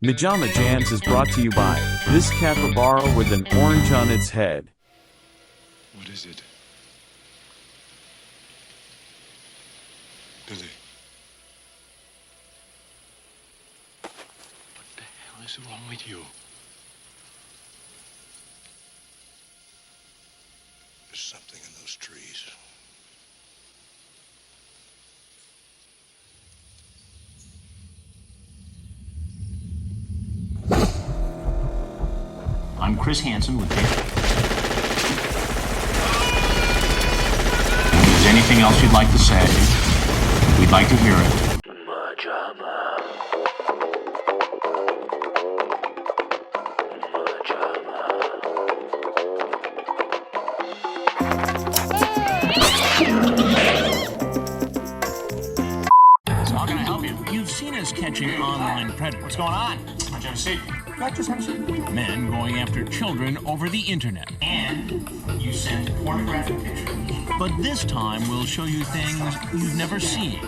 MaJaMa Jams is brought to you by this capybara with an orange on its head. What is it? Billy. What the hell is wrong with you? There's something in those trees. I'm Chris Hansen with If there's anything else you'd like to say, we'd like to hear it. MaJaMa. So how can I help you? You've seen us catching online predators. What's going on? Majestic. Men going after children over the internet. And you sent pornographic pictures. But this time we'll show you things you've never seen.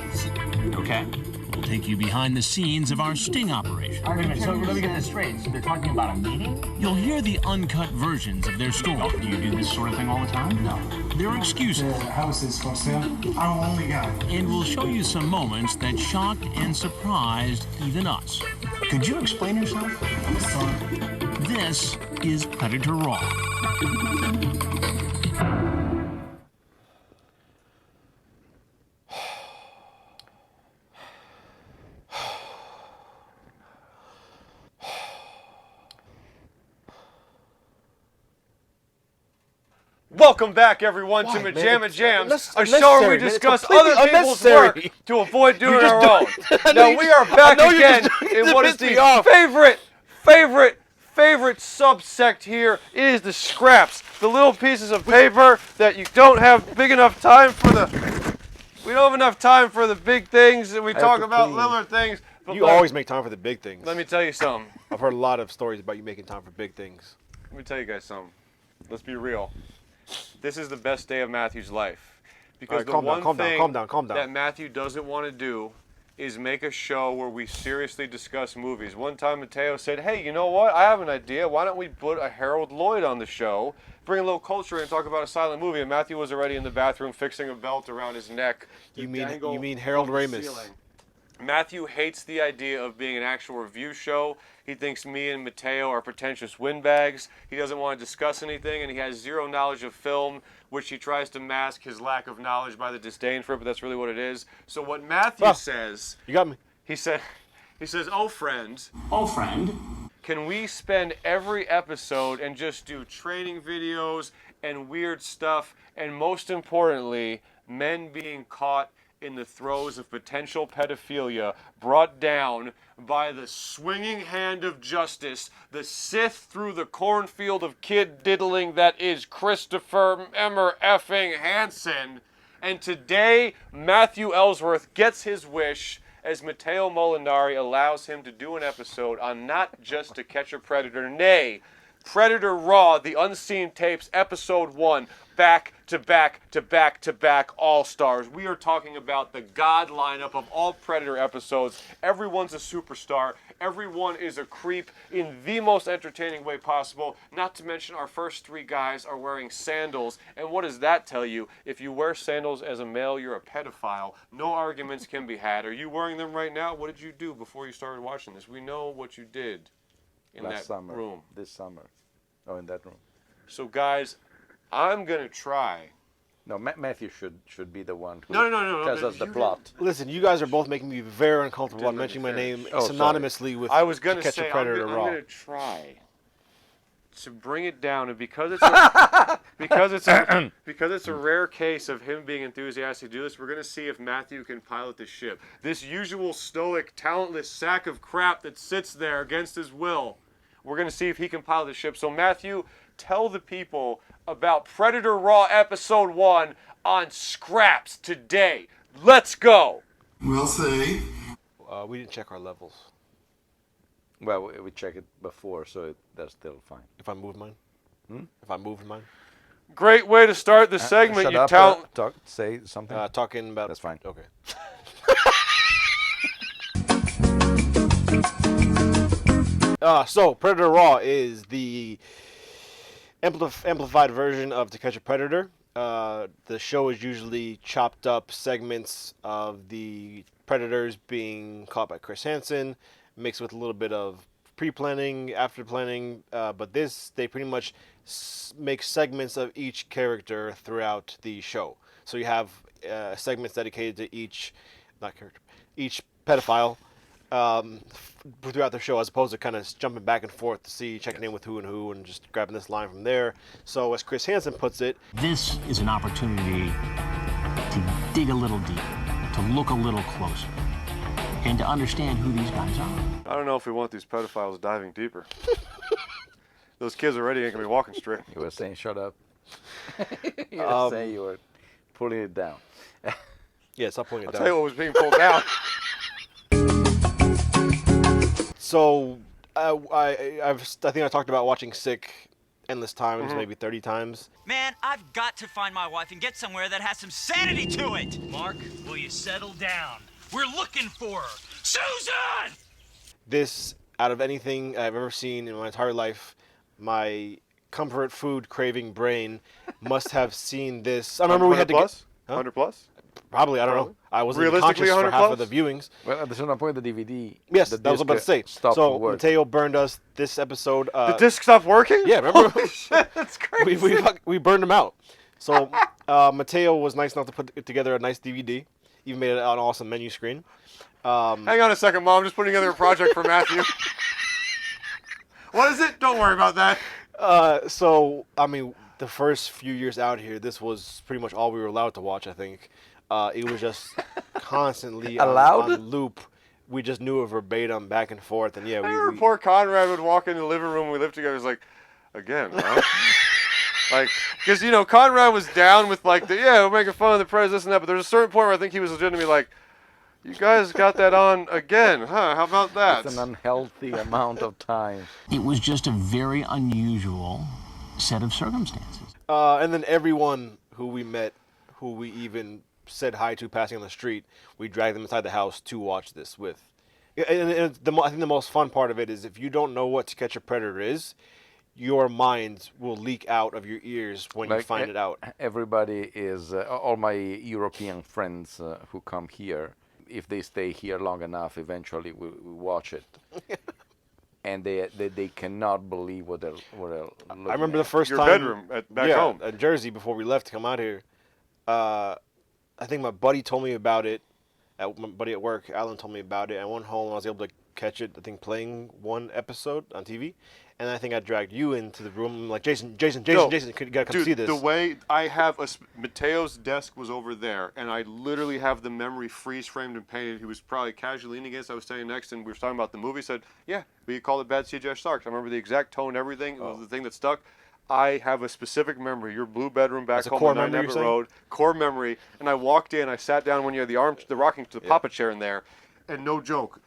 Okay? We'll take you behind the scenes of our sting operation. Wait a minute, so let me get this straight. So they're talking about a meeting? You'll hear the uncut versions of their story. Do you do this sort of thing all the time? No. They're excuses. The house is for sale. I'm the only guy. And we'll show you some moments that shocked and surprised even us. Could you explain yourself? I'm sorry. This is Predator Raw. Welcome back, everyone, to MaJaMa Jams, a show where we discuss other people's work to avoid doing our own. Now, we are back again in what is the favorite subsect here. It is the scraps, the little pieces of paper that you don't have big enough time for we don't have enough time for the big things, and we talk about littler things. But You always make time for the big things. let me tell you something. I've heard a lot of stories about you making time for big things. Let me tell you guys something. Let's be real. This is the best day of Matthew's life. Because the one thing that Matthew doesn't want to do is make a show where we seriously discuss movies. One time Mateo said, hey, you know what? I have an idea. Why don't we put a Harold Lloyd on the show, bring a little culture in and talk about a silent movie? And Matthew was already in the bathroom fixing a belt around his neck. You mean Harold Ramis? Matthew hates the idea of being an actual review show. He thinks me and Mateo are pretentious windbags. He doesn't want to discuss anything, and he has zero knowledge of film, which he tries to mask his lack of knowledge by the disdain for it, but that's really what it is. So what Matthew says... You got me. He says, oh, friend, can we spend every episode and just do training videos and weird stuff, and most importantly, men being caught in the throes of potential pedophilia, brought down by the swinging hand of justice, the Sith through the cornfield of kid diddling that is Christopher Emmer effing Hansen. And today, Matthew Ellsworth gets his wish as Matteo Molinari allows him to do an episode on not just To Catch a Predator, nay, Predator Raw, The Unseen Tapes, Episode 1, back to back all-stars. We are talking about the God lineup of all Predator episodes. Everyone's a superstar. Everyone is a creep in the most entertaining way possible. Not to mention our first three guys are wearing sandals. And what does that tell you? If you wear sandals as a male, you're a pedophile. No arguments can be had. Are you wearing them right now? What did you do before you started watching this? We know what you did in that room. This summer. Oh, in that room. So, guys, I'm going to try. No, Matthew should be the one who No. tells us the plot. Listen, you guys are both making me very uncomfortable on mentioning my name synonymously with I was going To to Catch say, a Predator I'm Raw. going to try to bring it down, and because it's a, because it's a rare case of him being enthusiastic to do this, we're going to see if Matthew can pilot the ship. This usual stoic, talentless sack of crap that sits there against his will. We're going to see if he can pilot the ship. So, Matthew, tell the people about Predator Raw Episode 1 on Scraps today. Let's go! We'll see. We didn't check our levels. Well, we checked it before, so that's still fine. If I moved mine? If I moved mine? Great way to start the segment, Shut you up, talent. say something. Talking about... That's fine. Okay. So Predator Raw is the amplified version of To Catch a Predator. The show is usually chopped up segments of the predators being caught by Chris Hansen, mixed with a little bit of pre-planning, after planning. But they pretty much make segments of each character throughout the show. So you have segments dedicated to each pedophile throughout the show, as opposed to kind of jumping back and forth to see, checking in with who and just grabbing this line from there. So as Chris Hansen puts it, This is an opportunity to dig a little deeper, to look a little closer, and to understand who these guys are. I don't know if we want these pedophiles diving deeper. Those kids already ain't gonna be walking straight. You were saying shut up. You were saying you were pulling it down. yeah, stop pulling it I'll down. tell you what was being pulled down. So I think I talked about watching Sick endless times, maybe 30 times. Man, I've got to find my wife and get somewhere that has some sanity to it. Mark, will you settle down? We're looking for her. Susan! This, out of anything I've ever seen in my entire life, my comfort food craving brain must have seen this. I remember we had to plus? Huh? 100 plus? Probably, I don't know. I wasn't Realistically, conscious for 100 half of plus? the viewings. Well, at a certain point, the DVD. Yes, the that was what I was about to say. stopped So working. Mateo burned us this episode. The disc stopped working? Yeah, remember? Holy shit, that's crazy. we burned them out. So Mateo was nice enough to put together a nice DVD. Even made it an awesome menu screen. Hang on a second, Mom. I'm just putting together a project for Matthew. What is it? Don't worry about that. So, I mean, the first few years out here, this was pretty much all we were allowed to watch, I think. It was just constantly on loop. We just knew it verbatim, back and forth. And yeah, I remember poor Conrad would walk into the living room when we lived together. He's like, again, huh? Like, because, you know, Conrad was down with, like, we're making fun of the Prez, this and that. But there's a certain point where I think he was legitimately like, you guys got that on again, huh? How about that? It's an unhealthy amount of time. It was just a very unusual set of circumstances. And then everyone who we met, who we even said hi to passing on the street, we dragged them inside the house to watch this with. And I think the most fun part of it is if you don't know what To Catch a Predator is, your mind will leak out of your ears when you find it out. Everybody is, all my European friends who come here, if they stay here long enough, eventually we watch it. And they cannot believe what they're looking I remember at. the first Your time. bedroom back home. At Jersey, before we left to come out here. I think my buddy told me about it. My buddy at work, Alan, told me about it. I went home and I was able to catch it, I think, playing one episode on TV. And I think I dragged you into the room. I'm like, Jason, you gotta come see this. The way I have Mateo's desk was over there, and I literally have the memory freeze framed and painted. He was probably casually leaning against. I was standing next, and we were talking about the movie. He said, "Yeah, we call it Bad CGI Starks." I remember the exact tone, everything. It was the thing that stuck. I have a specific memory. Your blue bedroom back home on Nine Abbott Road, core memory. And I walked in. I sat down when you had the rocking to the papa chair in there, and no joke,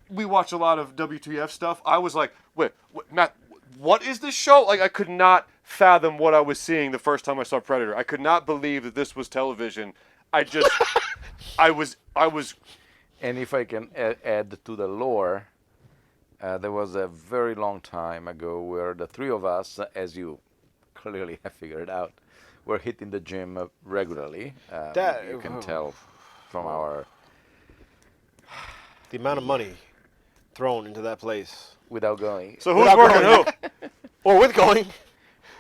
we watch a lot of WTF stuff. I was like, wait, Matt, what is this show? Like, I could not fathom what I was seeing the first time I saw Predator. I could not believe that this was television. I just, I was. And if I can add to the lore, there was a very long time ago where the three of us, as you clearly have figured out, were hitting the gym regularly. You can tell from our... The amount of money thrown into that place. Without going. So who's working who? Or with going.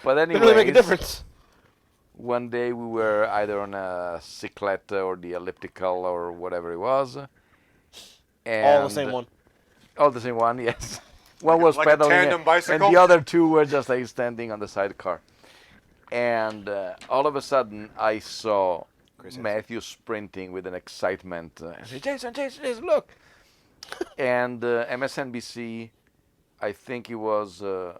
But anyway, didn't really make a difference. One day we were either on a cyclette or the elliptical or whatever it was. And all the same one. All the same one, yes. One was like pedaling, a tandem bicycle? and the other two were just like standing on the sidecar. And all of a sudden, I saw Matthew sprinting with an excitement. I said, Jason, look! And MSNBC, I think it was the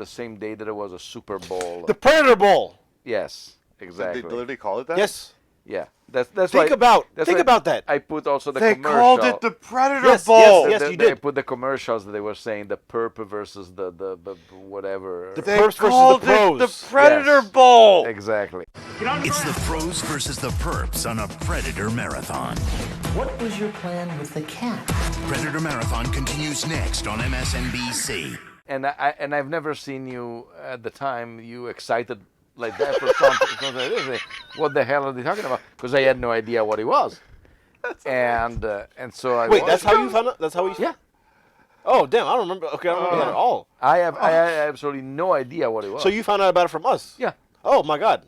same day that it was a Super Bowl. The Predator Bowl! Yes, exactly. Did they literally call it that? Yes. Yeah, that's Think about that. I put also the They commercial. called it the Predator Bowl. Yes, they, you they did. put the commercials that they were saying the perp versus the whatever. The They perps called versus the it pros. the Predator Yes. Bowl. Exactly. It's the pros versus the perps on a Predator marathon. What was your plan with the cat? Predator Marathon continues next on MSNBC. And I've never seen you at the time you excited like that for something like this. What the hell are they talking about? Because I had no idea what it was. And so I wait. That's how you found out. That's how we. Yeah. Oh damn! I don't remember. Okay, I don't remember that at all. I had absolutely no idea what it was. So you found out about it from us? Yeah. Oh my God.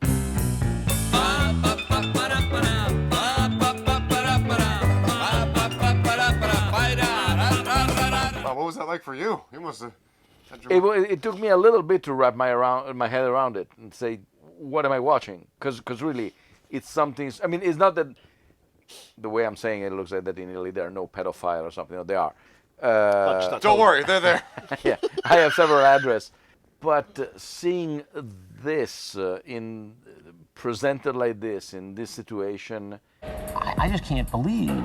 What was that like for you? You must have. It took me a little bit to wrap my head around it and say, what am I watching? Because really, it's something. I mean, it's not that the way I'm saying it looks like that in Italy there are no pedophile or something. No, they are. Don't worry, they're there. Yeah, I have several addresses. But seeing this presented like this in this situation, I just can't believe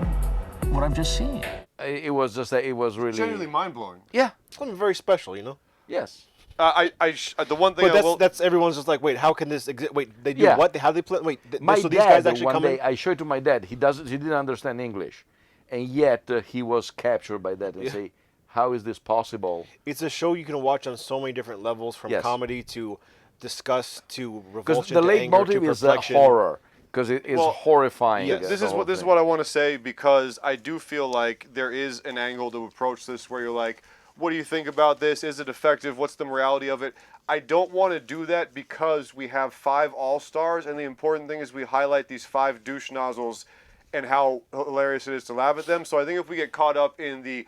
what I've just seen. It was really Genuinely mind-blowing. Yeah, something very special, you know. Yes. The one thing but that's everyone's just like, wait, how can this exist? Wait, they do what? How do they play? Wait, my so dad, these guys actually one come day, in? I showed it to my dad. He didn't understand English, and yet he was captured by that and say, how is this possible? It's a show you can watch on so many different levels, from comedy to disgust to revulsion because the to anger leitmotiv to is reflection. Because it is horrifying. Yes. This is what I want to say, because I do feel like there is an angle to approach this where you're like, what do you think about this? Is it effective? What's the morality of it? I don't want to do that because we have 5 all-stars, and the important thing is we highlight these 5 douche nozzles and how hilarious it is to laugh at them. So I think if we get caught up in the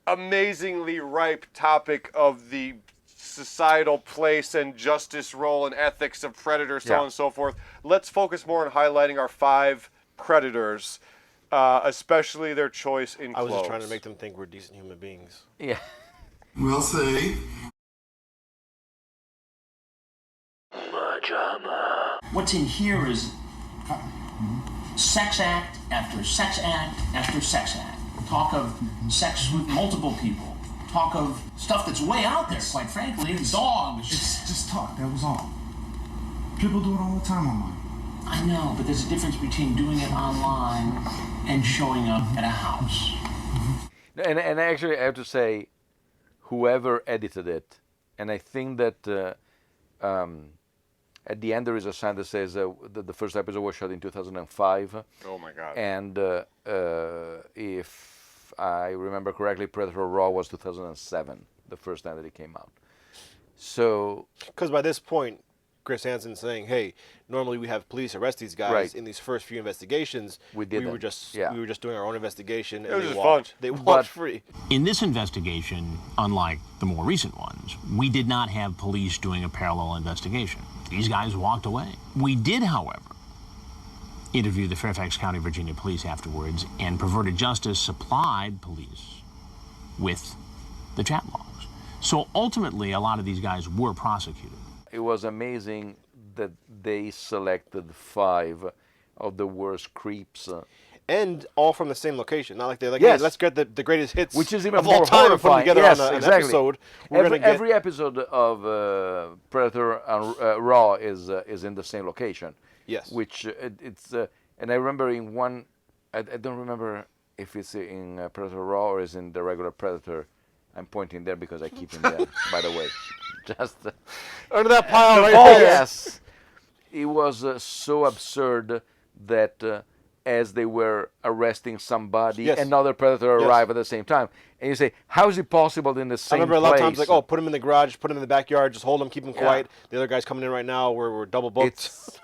amazingly ripe topic of the societal place and justice role and ethics of predators, so on and so forth, let's focus more on highlighting our 5 predators, especially their choice in clothes. I was just trying to make them think we're decent human beings. Yeah. We'll see. MaJaMa. What's in here is sex act after sex act after sex act. Talk of sex with multiple people. Talk of stuff that's way out there, quite frankly. Dogs. It's just talk, that was all. People do it all the time online. I know, but there's a difference between doing it online and showing up at a house. And actually, I have to say, whoever edited it, and I think that at the end there is a sign that says that the first episode was shot in 2005. Oh my God. And if I remember correctly, Predator Raw was 2007, the first time that it came out. So, because by this point, Chris Hansen's saying, "Hey, normally we have police arrest these guys in these first few investigations. We were just doing our own investigation. It was just fun. They walked free." In this investigation, unlike the more recent ones, we did not have police doing a parallel investigation. These guys walked away. We did, however, interview the Fairfax County, Virginia police afterwards, and Perverted Justice supplied police with the chat logs. So ultimately, a lot of these guys were prosecuted. It was amazing that they selected 5 of the worst creeps. And all from the same location. Not like they're like, hey, let's get the greatest hits which is even of more all time and put them horrifying. together Yes, on an exactly. episode. Every episode of Predator Raw is in the same location. Yes. Which it's and I remember in one, I don't remember if it's in Predator Raw or is in the regular Predator. I'm pointing there because I keep him there, by the way. Just under that pile right there. Yes. It was so absurd that as they were arresting somebody, another predator arrived at the same time. And you say, how is it possible in the same place? I remember a lot of times like, oh, put him in the garage, put him in the backyard, just hold him, keep him quiet. The other guy's coming in right now. We're double booked.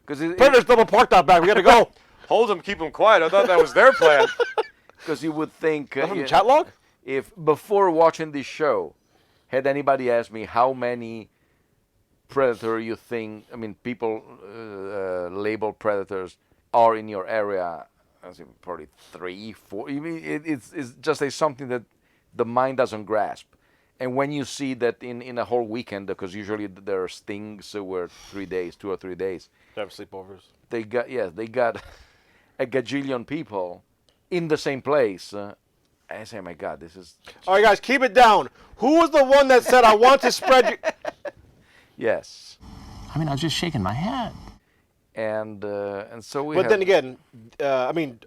Predator's double parked out back. We got to go. Hold him, keep him quiet. I thought that was their plan. Because you would think... from the chat log? If before watching this show, had anybody asked me how many predator you think, I mean, people labeled predators are in your area, I think probably 3, 4. I mean, it's just something that the mind doesn't grasp. And when you see that in a whole weekend, because usually there are stings where 3 days, 2 or 3 days. They have sleepovers. They got a gajillion people in the same place. I say, my God, this is... All right, guys, keep it down. Who was the one that said, I want to spread you... Yes. I mean, I was just shaking my head. and so we. But have, then again, I mean,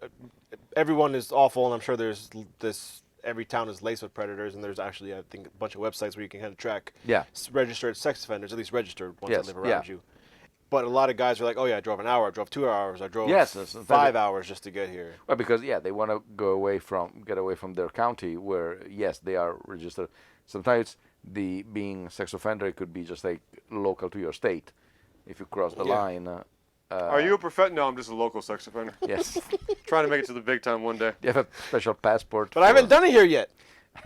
everyone is awful, and I'm sure there's this. Every town is laced with predators, and there's actually, I think, a bunch of websites where you can kind of track registered sex offenders, at least registered ones that live around you. But a lot of guys are like, oh yeah, I drove an hour, I drove 2 hours, I drove 5 hours just to get here. Well, because they want to get away from their county where yes, they are registered. Sometimes being a sex offender, it could be just like local to your state. If you cross the line. Are you a professional? No, I'm just a local sex offender. Yes. Trying to make it to the big time one day. You have a special passport. But I haven't done it here yet. Is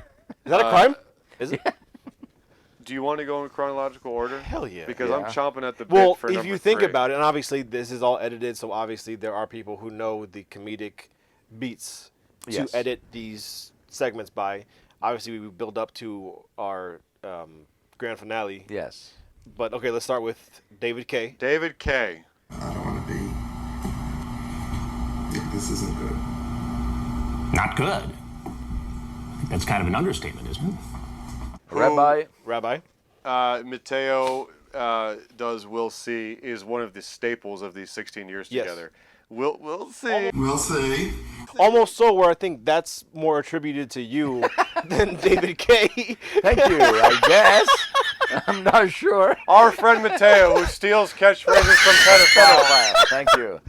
that a crime? Is it? Do you want to go in chronological order? Hell yeah. Because I'm chomping at the bit for if number you think 3. about it, and obviously this is all edited, so obviously there are people who know the comedic beats to edit these segments by. Obviously, we build up to our grand finale. Yes. But okay, let's start with David K. David K. I don't want to be. This isn't good. Not good. I think that's kind of an understatement, isn't it? Rabbi. Mateo does We'll See is one of the staples of these 16 years together. We'll see. We'll see. Almost so where I think that's more attributed to you than David K. Thank you, I guess. I'm not sure. Our friend Mateo, who steals catchphrases from pedophiles. Thank you.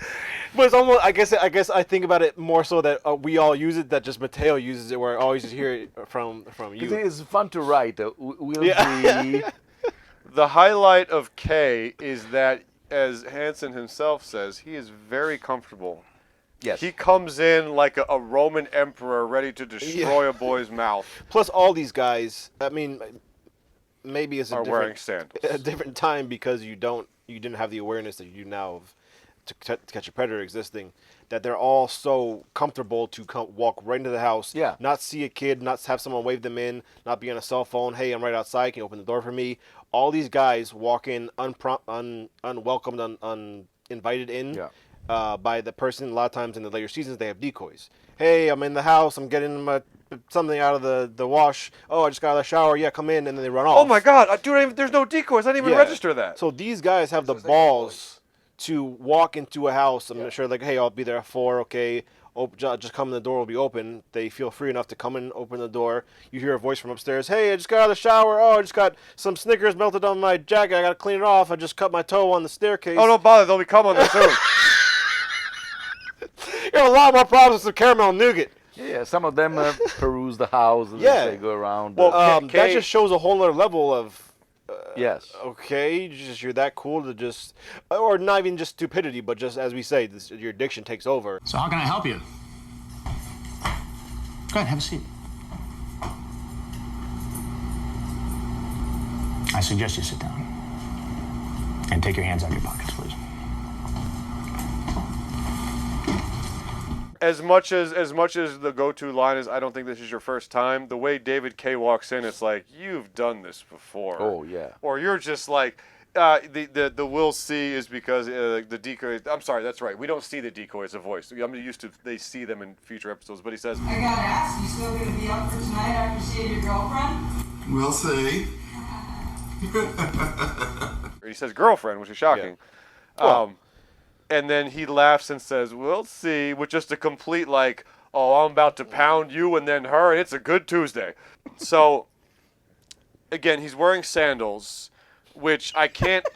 But it's almost, I guess I think about it more so that we all use it, that just Mateo uses it, where I always just hear it from you. It's fun to write. We'll see. The highlight of K is that, as Hansen himself says, he is very comfortable. Yes. He comes in like a Roman emperor ready to destroy a boy's mouth. Plus, all these guys, I mean, maybe it's are wearing sandals. A different time because you didn't have the awareness that you do now of to catch a predator existing, that they're all so comfortable to walk right into the house, not see a kid, not have someone wave them in, not be on a cell phone, hey, I'm right outside, can you open the door for me? All these guys walk in unwelcomed, uninvited in by the person. A lot of times in the later seasons, they have decoys. Hey, I'm in the house, I'm getting something out of the wash. Oh, I just got out of the shower. Yeah, come in, and then they run off. Oh my God, dude, there's no decoys. I didn't even register that. So these guys have the balls to walk into a house. I'm sure, like, hey, I'll be there at 4. Okay, just come in. The door will be open. They feel free enough to come in, open the door. You hear a voice from upstairs. Hey, I just got out of the shower. Oh, I just got some Snickers melted on my jacket. I got to clean it off. I just cut my toe on the staircase. Oh, don't bother. There'll be cum on there soon. You have a lot more problems with caramel nougat. Yeah, some of them peruse the house and they go around. Well, that just shows a whole other level of. Yes. Okay, you're that cool to just, or not even just stupidity, but just as we say, your addiction takes over. So how can I help you? Go ahead, have a seat. I suggest you sit down and take your hands out of your pockets, please. As much as the go-to line is, I don't think this is your first time, the way David K walks in, it's like, you've done this before. Oh, yeah. Or you're just like, the we'll see is because the decoys, I'm sorry, that's right. We don't see the decoy as a voice. I'm used to, they see them in future episodes, but he says, I gotta ask, you still gonna be up for tonight after seeing your girlfriend? We'll see. He says girlfriend, which is shocking. Yeah. Well, and then he laughs and says, we'll see, with just a complete like, oh, I'm about to pound you and then her, and it's a good Tuesday. So, again, he's wearing sandals, which I can't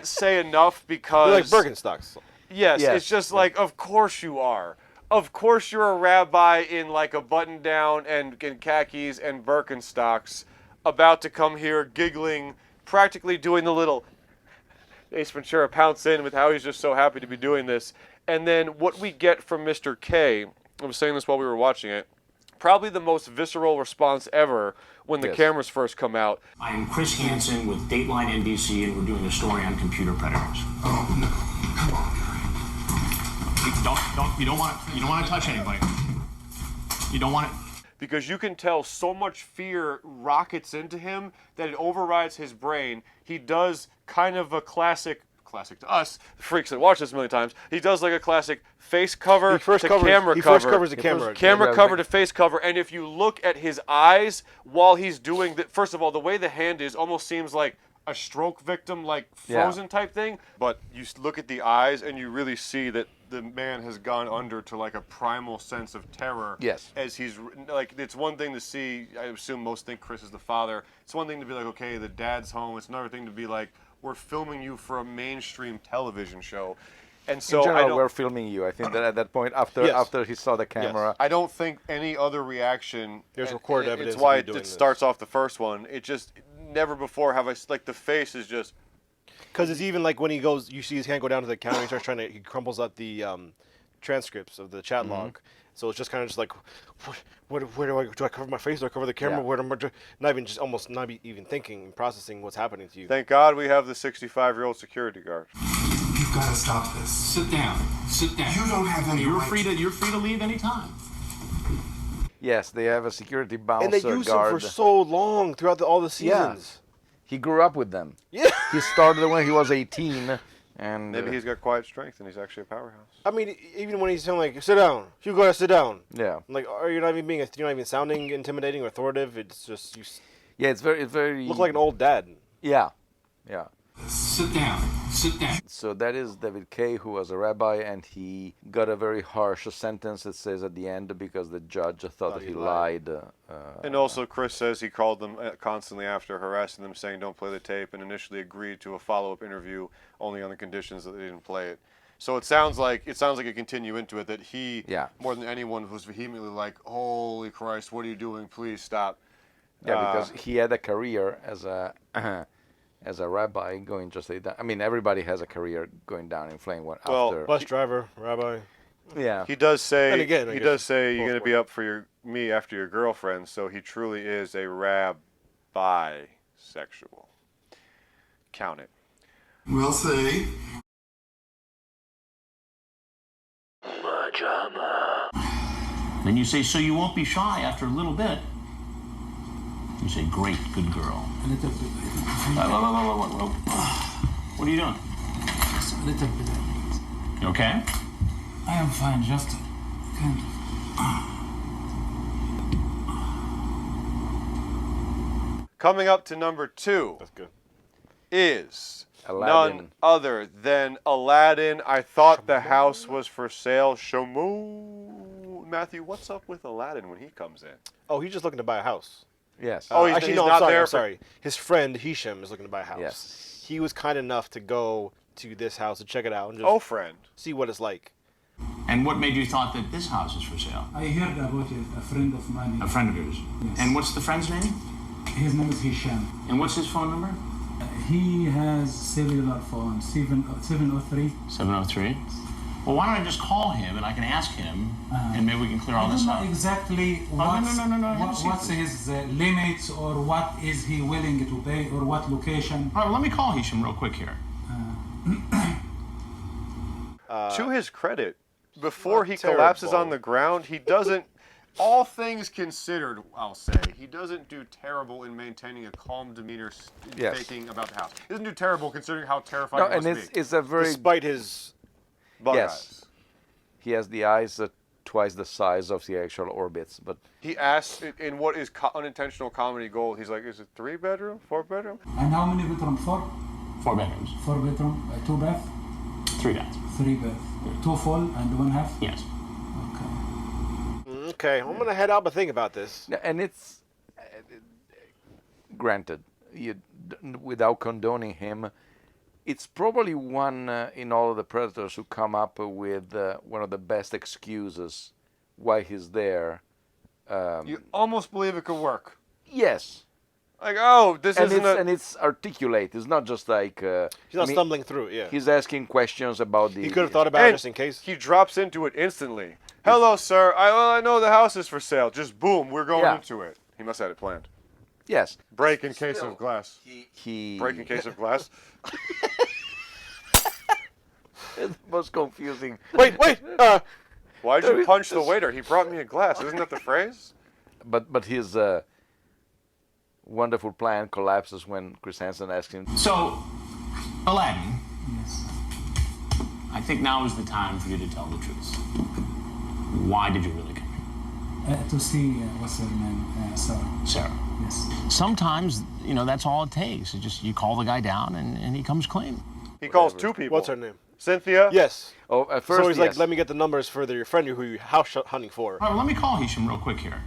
say enough because... They're like Birkenstocks. Yes, it's just like, of course you are. Of course you're a rabbi in like a button-down and khakis and Birkenstocks about to come here giggling, practically doing the little... Ace Ventura pounce in with how he's just so happy to be doing this. And then what we get from Mr. K, I was saying this while we were watching it, probably the most visceral response ever when the cameras first come out. I am Chris Hansen with Dateline NBC, and we're doing a story on computer predators. Oh, no. Come on, You don't want to touch anybody. You don't want to... Because you can tell so much fear rockets into him that it overrides his brain. He does kind of a classic to us, freaks that watch this a million times, he does like a classic face cover to camera cover. He first covers the camera. Camera cover to face cover, and if you look at his eyes while he's doing that, first of all, the way the hand is almost seems like a stroke victim, like Frozen type thing. But you look at the eyes and you really see that the man has gone under to like a primal sense of terror. Yes. As he's like, it's one thing to see, I assume most think Chris is the father. It's one thing to be like, okay, the dad's home. It's another thing to be like, we're filming you for a mainstream television show. And so in general, we're filming you. I think that at that point, after he saw the camera, I don't think any other reaction. There's recorded evidence. It's why it starts off the first one. It just never before have I like the face is just. Because it's even like when he goes, you see his hand go down to the counter. He starts he crumbles up the transcripts of the chat log. So it's just kind of just like, where do I cover my face? Do I cover the camera? Where am I? Not even just almost not even thinking and processing what's happening to you. Thank God we have the 65-year-old security guard. You've got to stop this. Sit down. Sit down. You don't have any You're right. You're free to leave anytime. yes, they have a security bouncer And they use guard. him for so long throughout all the seasons. He grew up with them. Yeah. He started when he was 18, and Maybe he's got quiet strength and he's actually a powerhouse. I mean, even when he's telling like, sit down, you gotta sit down. Yeah. I'm like, you're not even sounding intimidating or authoritative. It's just you. Yeah, it's very. Look like an old dad. Yeah, yeah. Sit down. Sit down. So that is David Kay, who was a rabbi, and he got a very harsh sentence. It says at the end because the judge thought that he lied. And also, Chris says he called them constantly after, harassing them, saying don't play the tape, and initially agreed to a follow-up interview only on the conditions that they didn't play it. So it sounds like a continue into it that he, more than anyone, was vehemently like, "Holy Christ, what are you doing? Please stop." Yeah, because he had a career as a as a rabbi going just like that. I mean, everybody has a career going down in flame. After bus driver, rabbi. Yeah. He does say. And again, he does say you're going to be up for me after your girlfriend. So he truly is a bisexual. Count it. We'll see. MaJaMa. Then you say, so you won't be shy after a little bit. You say, great, good girl. A little bit. Whoa. What are you doing? Just a little bit. You okay? I am fine, just kind of. Coming up to number 2. That's good. Is Aladdin. none other than Aladdin. I thought the house was for sale. Shamu. Matthew, what's up with Aladdin when he comes in? Oh, he's just looking to buy a house. Yes. Actually, no, not I'm there. sorry. His friend Hisham is looking to buy a house. Yes. He was kind enough to go to this house to check it out and just friend. see what it's like. And what made you thought that this house is for sale? I heard about it, a friend of mine. A friend of yours? Yes. And what's the friend's name? His name is Hisham. And what's his phone number? He has cellular phone, 703. 703? Well, why don't I just call him and I can ask him, and maybe we can clear all I this don't up. know exactly what's his limits or what is he willing to pay or what location. All right, well, let me call Hisham real quick here. To his credit, before he collapses on the ground, he doesn't, all things considered, I'll say, he doesn't do terrible in maintaining a calm demeanor thinking about the house. He doesn't do terrible considering how terrifying it must and be. it's a very... Despite his bug eyes. He has the eyes twice the size of the actual orbits, but... He asks, in what is unintentional comedy gold, he's like, is it 3-bedroom, 4-bedroom? And how many bedroom? 4? 4 bedrooms. 4 bedroom, 2 bath? 3 baths. 3 bath. 2 full and 1 half? Yes. Okay, I'm gonna head out and think about this. And it's granted, without condoning him, it's probably one in all of the predators who come up with one of the best excuses why he's there. You almost believe it could work. Yes. Like, oh, this isn't and it's articulate. It's not just like... he's not stumbling through it, yeah. He's asking questions about the... He could have thought about it just in case. He drops into it instantly. Hello, sir. I know the house is for sale. Just boom, we're going into it. He must have had it planned. Yes. Break in case of glass. He... Break in case of glass. It's the most confusing. Wait. Why'd you punch the waiter? He brought me a glass. Isn't that the phrase? But his wonderful plan collapses when Chris Hansen asks him. So, Aladdin. Yes. I think now is the time for you to tell the truth. Why did you really come here? To see what's her name, Sarah. Sarah. Yes. Sometimes, you know, that's all it takes. It's just you call the guy down and he comes clean. He calls two people. What's her name? Cynthia? Yes. Oh, at first, So he's yes. like, let me get the numbers for your friend who you're house hunting for. All right, let me call Hisham real quick here.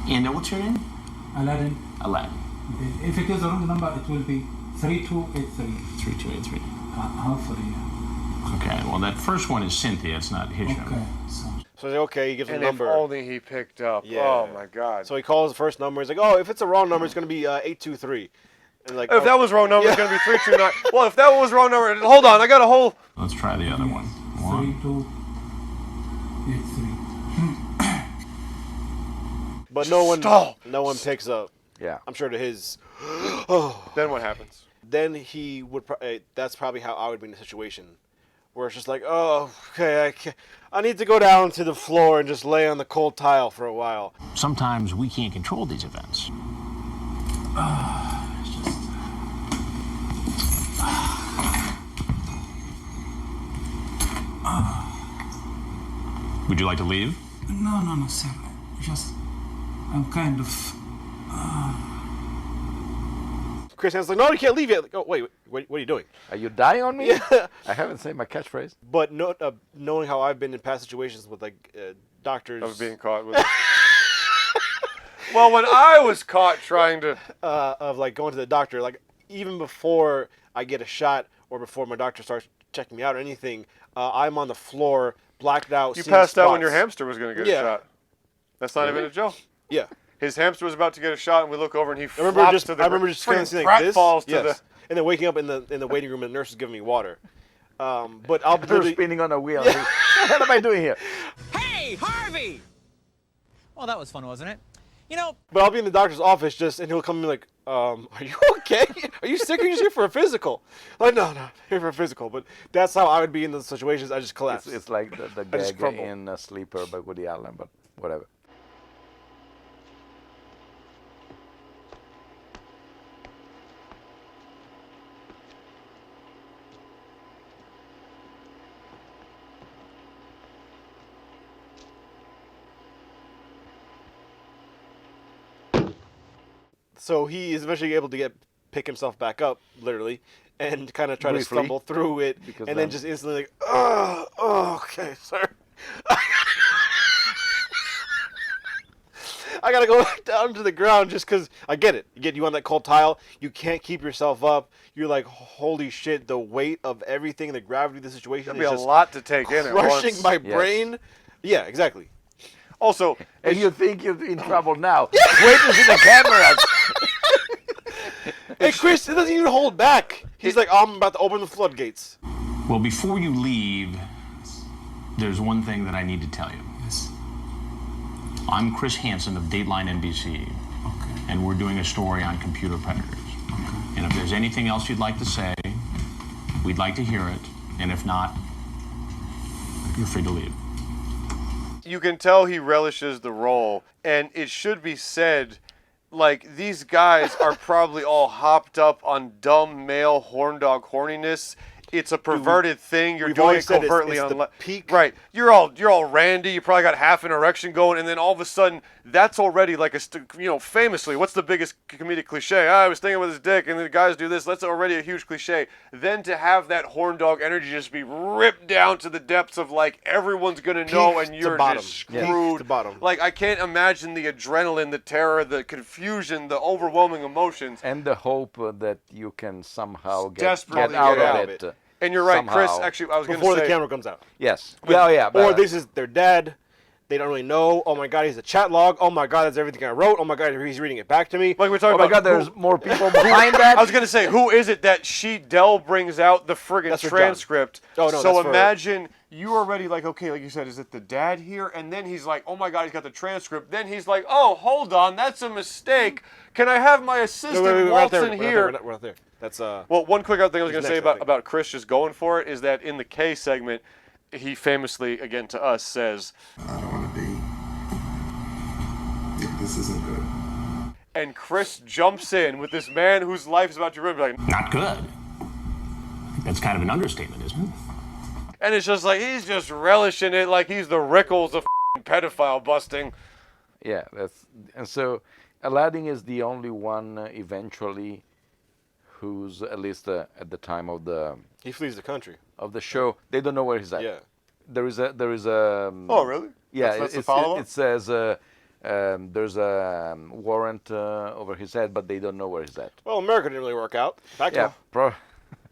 And what's your name? Aladdin. Aladdin. If it is the wrong number, it will be 3283. 3283. Hopefully, yeah. Okay, well, that first one is Cynthia. It's not Hisham. Okay. So he's like, okay, he gives him And a number. if only he picked up. Yeah. Oh, my God. So he calls the first number. He's like, oh, if it's a wrong number, it's going to be 823. And like, If that was wrong number, it's going to be 329. Well, if that was wrong number, hold on, I got a whole... Let's try the other one. 3283. But no one picks up. Yeah. I'm sure to his... Then what happens? Then he would... that's probably how I would be in a situation where it's just like, oh, okay, I need to go down to the floor and just lay on the cold tile for a while. Sometimes we can't control these events. Would you like to leave? No, sir. Just, I'm kind of... Chris Hansen's like, no, you can't leave yet. Like, oh, wait, what are you doing? Are you dying on me? Yeah. I haven't said my catchphrase. But knowing how I've been in past situations with like doctors... Of being caught with... Well, when I was caught trying to... of like going to the doctor, like even before I get a shot or before my doctor starts checking me out or anything, I'm on the floor, blacked out. You seeing passed out when spots. your hamster was going to get a shot. That's not even a joke. Yeah. His hamster was about to get a shot, and we look over, and he I remember flops just to the feeling freaking like this, falls to yes. the... And then waking up in the waiting room, and the nurse is giving me water. But I'll be They're spinning on a wheel. Yeah. What am I doing here? Hey, Harvey! Well, that was fun, wasn't it? You know... But I'll be in the doctor's office and he'll come in like, are you okay? Are you sick or are you just here for a physical? Like, no, here for a physical. But that's how I would be in those situations. I just collapse. It's like the gag in Sleeper by Woody Allen, but whatever. So he is eventually able to pick himself back up, literally, and kind of try to stumble through it, and then just instantly like, oh, okay, sir. I gotta go down to the ground just because I get it. You on that cold tile, you can't keep yourself up. You're like, holy shit, the weight of everything, the gravity of the situation That'd is be a just lot to take in at once. crushing my brain. Yeah, exactly. Also, and you think you're in trouble now. Wait to see the cameras. Hey, Chris, it doesn't even hold back. He's like, I'm about to open the floodgates. Well, before you leave, there's one thing that I need to tell you. Yes. I'm Chris Hansen of Dateline NBC, and we're doing a story on computer predators. And if there's anything else you'd like to say, we'd like to hear it. And if not, you're free to leave. You can tell he relishes the role, and it should be said, like, these guys are probably all hopped up on dumb male horn dog horniness. It's a perverted thing. You're doing it covertly it's on the peak. Right. You're all randy. You probably got half an erection going, and then all of a sudden, that's already like famously, what's the biggest comedic cliche? I was thinking with his dick, and the guys do this. That's already a huge cliche. Then to have that horn dog energy just be ripped down to the depths of like everyone's gonna know, and you're just screwed. To bottom. Like I can't imagine the adrenaline, the terror, the confusion, the overwhelming emotions, and the hope that you can somehow get out of it. And you're right, somehow. Chris. Actually, I was going to say before the camera comes out. Yes. Yeah. Or this is their dad. They don't really know. Oh my God, he's a chat log. Oh my God, that's everything I wrote. Oh my God, he's reading it back to me. Like we're talking about. Oh my God, there's more people behind that. I was going to say, who is it that Dell brings out the friggin' transcript? Oh no. So imagine you already like, okay, like you said, is it the dad here? And then he's like, oh my God, he's got the transcript. Then he's like, oh, hold on, that's a mistake. Can I have my assistant waltz in here? We're not there. That's Well, one quick other thing I was going to say about Chris just going for it is that in the K segment, he famously, again to us, says, I don't want to be. This isn't good. And Chris jumps in with this man whose life is about to ruin. Like, not good. I think that's kind of an understatement, isn't it? And it's just like he's just relishing it like he's the Rickles of pedophile busting. Yeah, and so Aladdin is the only one eventually who's at least at the time of the He flees the country. Of the show, they don't know where he's at. Yeah. There is a. Oh really? Yeah, that's the follow-up? it says there's a warrant over his head, but they don't know where he's at. Well, America didn't really work out. Yeah,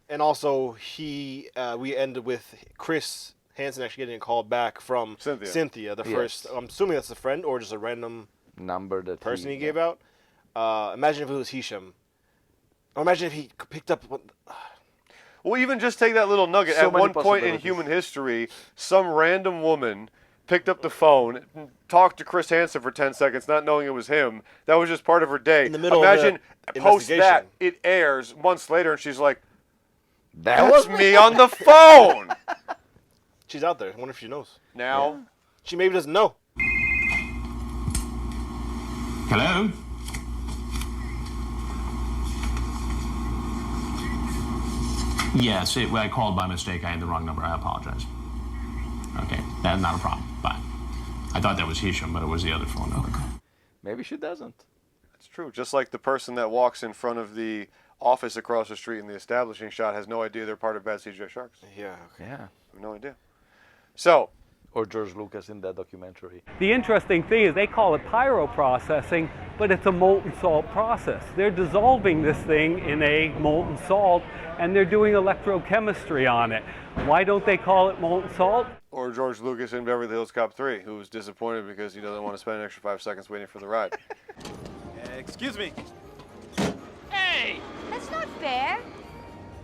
and also we ended with Chris Hansen actually getting a call back from Cynthia, the first. I'm assuming that's a friend or just a random number that person he gave out. Imagine if it was Hisham. Or imagine if he picked up. Well, even just take that little nugget. At one point in human history, some random woman picked up the phone, talked to Chris Hansen for 10 seconds, not knowing it was him. That was just part of her day. In the middle Imagine of the post that, investigation. it airs months later, and she's like, That "That's me on the phone." She's out there. I wonder if she knows. Now, she maybe doesn't know. Hello? Yes, I called by mistake. I had the wrong number. I apologize. Okay, that's not a problem. But I thought that was Hisham, but it was the other phone number. Maybe she doesn't. That's true. Just like the person that walks in front of the office across the street in the establishing shot has no idea they're part of Bad CGI Sharks. Yeah. Yeah. I have no idea. So. Or George Lucas in that documentary. The interesting thing is they call it pyroprocessing, but it's a molten salt process. They're dissolving this thing in a molten salt, and they're doing electrochemistry on it. Why don't they call it molten salt? Or George Lucas in Beverly Hills Cop 3, who was disappointed because he doesn't want to spend an extra 5 seconds waiting for the ride. Excuse me. Hey! That's not fair.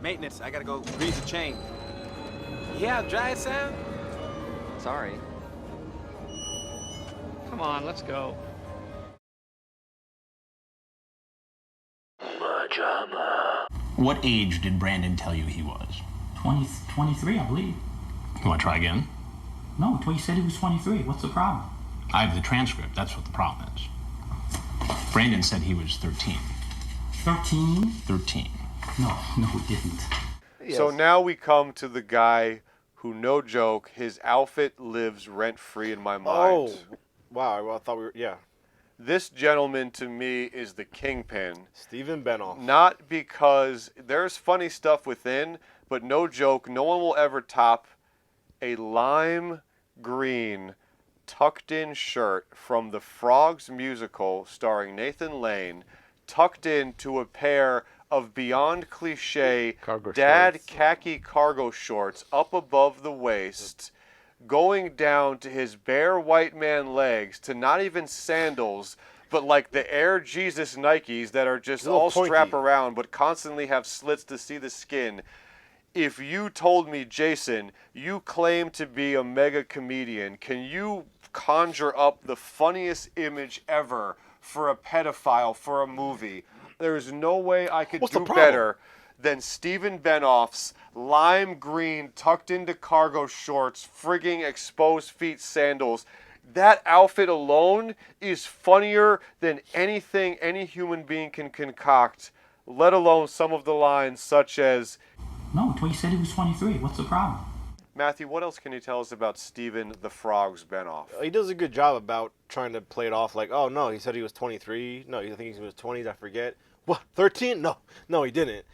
Maintenance, I gotta go grease the chain. Yeah, dry it, Sam? Sorry. Come on, let's go. MaJaMa. What age did Brandon tell you he was? 23, I believe. You want to try again? No, he said he was 23. What's the problem? I have the transcript. That's what the problem is. Brandon said he was 13. 13? 13. No, he didn't. So now we come to the guy who, no joke, his outfit lives rent-free in my mind. Oh, wow. I thought we were, yeah. This gentleman, to me, is the kingpin. Stephen Benoff. Not because there's funny stuff within, but no joke, no one will ever top a lime green tucked-in shirt from the Frogs musical starring Nathan Lane, tucked into a pair of beyond cliche dad khaki cargo shorts up above the waist, going down to his bare white man legs, to not even sandals, but like the Air Jesus Nikes that are just all strap around but constantly have slits to see the skin. If you told me, Jason, you claim to be a mega comedian, can you conjure up the funniest image ever for a pedophile for a movie? There's no way I could do better than Stephen Benoff's lime green tucked into cargo shorts, frigging exposed feet sandals. That outfit alone is funnier than anything any human being can concoct, let alone some of the lines such as, No, he said he was 23. What's the problem? Matthew, what else can you tell us about Stephen the Frogs Benoff? He does a good job about trying to play it off like, oh, no, he said he was 23. No, I think he was 20s, I forget. What, 13? No, he didn't.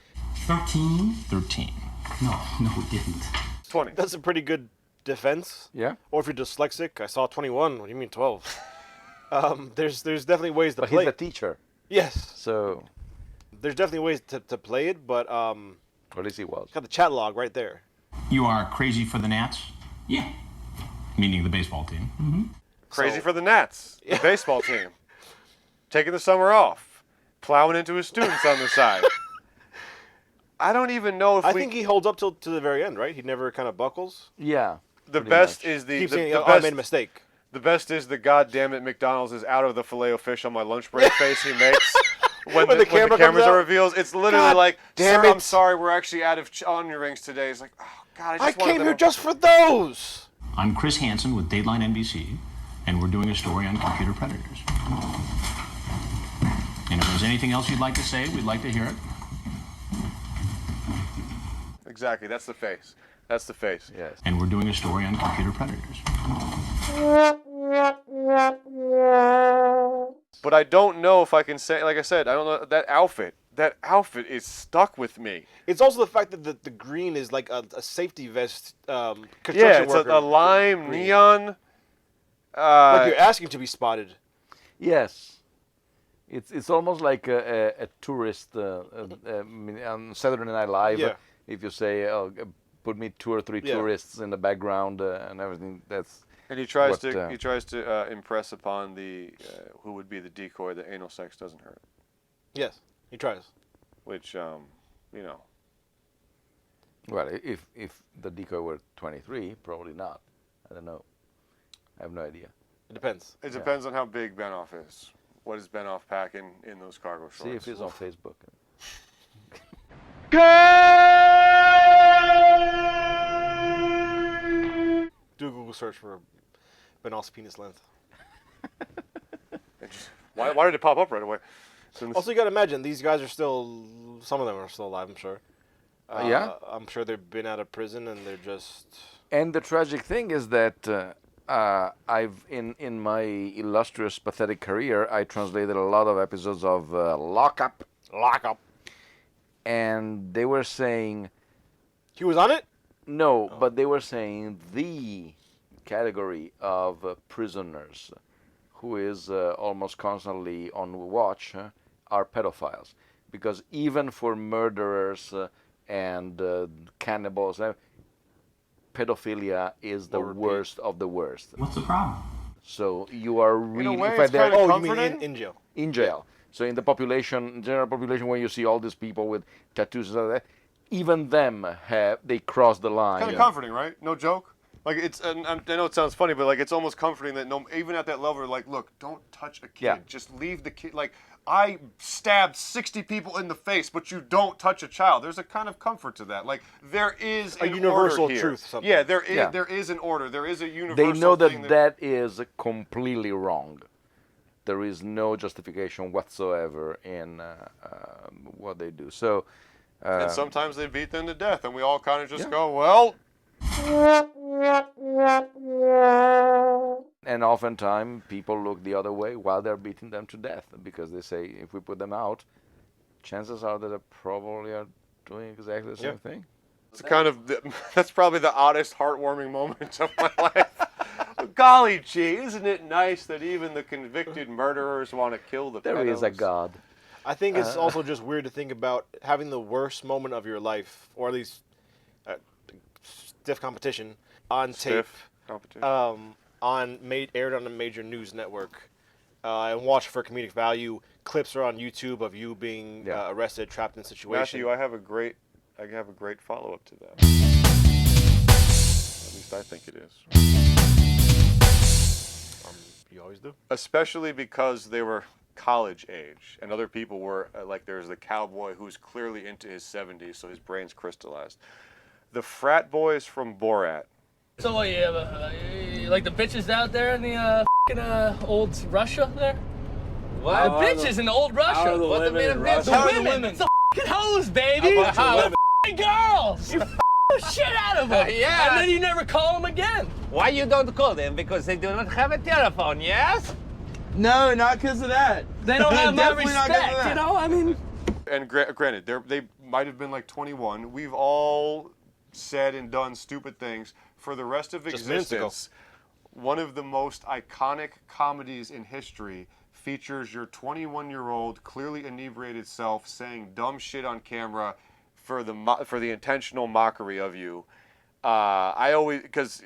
13? 13. No, he didn't. 20. That's a pretty good defense. Yeah. Or if you're dyslexic, I saw 21. What do you mean 12? There's definitely ways to play. But he's a teacher. Yes. So. There's definitely ways to play it, but or at least he was. Got the chat log right there. You are crazy for the Nats? Yeah. Meaning the baseball team. Mm-hmm. Crazy for the Nats, the baseball team. Taking the summer off. Plowing into his students on the side. I don't even know if I think he holds up to the very end, right? He never kind of buckles. Yeah. The best is the Keeps saying, best, I made a mistake. The best is the goddamn it McDonald's is out of the Filet-O-Fish on my lunch break face he makes when the cameras are revealed. It's literally like, sir, I'm sorry, we're actually out of onion rings today. It's like, oh God, I came here just for those. I'm Chris Hansen with Dateline NBC, and we're doing a story on computer predators. And if there's anything else you'd like to say, we'd like to hear it. Exactly, that's the face. That's the face. Yes. And we're doing a story on computer predators. But I don't know if I can say, like I said, I don't know, that outfit is stuck with me. It's also the fact that the green is like a safety vest construction Yeah, it's worker a lime, green. neon. Like you're asking to be spotted. Yes. It's almost like a tourist on Saturday Night Live. Yeah. If you say, oh, put me 2 or 3 tourists in the background and everything, that's... And he tries to impress upon the who would be the decoy that anal sex doesn't hurt. Yes, he tries. Which you know. Well, if the decoy were 23, probably not. I don't know. I have no idea. It depends. It depends on how big Benoff is. What is Benoff packing in those cargo shorts? See if he's on Facebook. Do a Google search for Benoff's penis length. Why did it pop up right away? Also, you got to imagine, these guys are still, some of them are still alive, I'm sure. Yeah? I'm sure they've been out of prison and they're just... And the tragic thing is that I've, in my illustrious, pathetic career, I translated a lot of episodes of Lock Up. And they were saying... He was on it? No, but they were saying the category of prisoners who is almost constantly on watch are pedophiles. Because even for murderers and cannibals, pedophilia is the worst of the worst. What's the problem? So you are really... In a way, it's kind of comforting. You mean in jail? In jail. So in the population, general population, when you see all these people with tattoos and stuff like that, even them they cross the line. Kind of comforting, right? No joke. Like it's, and I know it sounds funny, but like it's almost comforting that even at that level, like, look, don't touch a kid. Yeah. Just leave the kid. Like I stabbed 60 people in the face, but you don't touch a child. There's a kind of comfort to that. Like there is a universal order here. truth. Something. Yeah, there is an order. There is a universal. They know thing that is completely wrong. There is no justification whatsoever in what they do. So. And sometimes they beat them to death, and we all kind of just go, well. And oftentimes people look the other way while they're beating them to death because they say if we put them out, chances are that they probably are doing exactly the same thing. It's kind of that's probably the oddest, heartwarming moment of my life. Golly gee, isn't it nice that even the convicted murderers want to kill the There is a God. I think it's also just weird to think about having the worst moment of your life, or at least stiff competition, on tape, aired on a major news network, and watch for comedic value. Clips are on YouTube of you being arrested, trapped in a situation. Matthew, I have a great follow-up to that. At least I think it is. You always do. Especially because they were college age, and other people were like, there's the cowboy who's clearly into his 70s, so his brain's crystallized. The frat boys from Borat. So what, you like the bitches out there in the old Russia there? What? The bitches in the old Russia. What the women in Russia? The women. The f***ing hoes, baby. The f***ing girls. You f***ing shit out of them. Yeah. And then you never call them again. Why you don't call them? Because they do not have a telephone, yes? No, not because of that. They don't have my respect, you know? I mean... And granted, they might have been like 21. We've all said and done stupid things. For the rest of existence, one of the most iconic comedies in history features your 21-year-old, clearly inebriated self saying dumb shit on camera for the intentional mockery of you. I always... Because...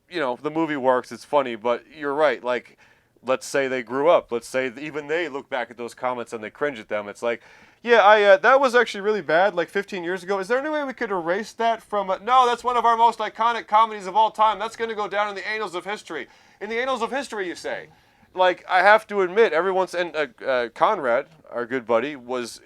you know, the movie works, it's funny, but you're right. Like, let's say they grew up. Let's say even they look back at those comments and they cringe at them. It's like, yeah, that was actually really bad, like 15 years ago. Is there any way we could erase that from... No, that's one of our most iconic comedies of all time. That's going to go down in the annals of history. In the annals of history, you say. Like, I have to admit, and Conrad, our good buddy, was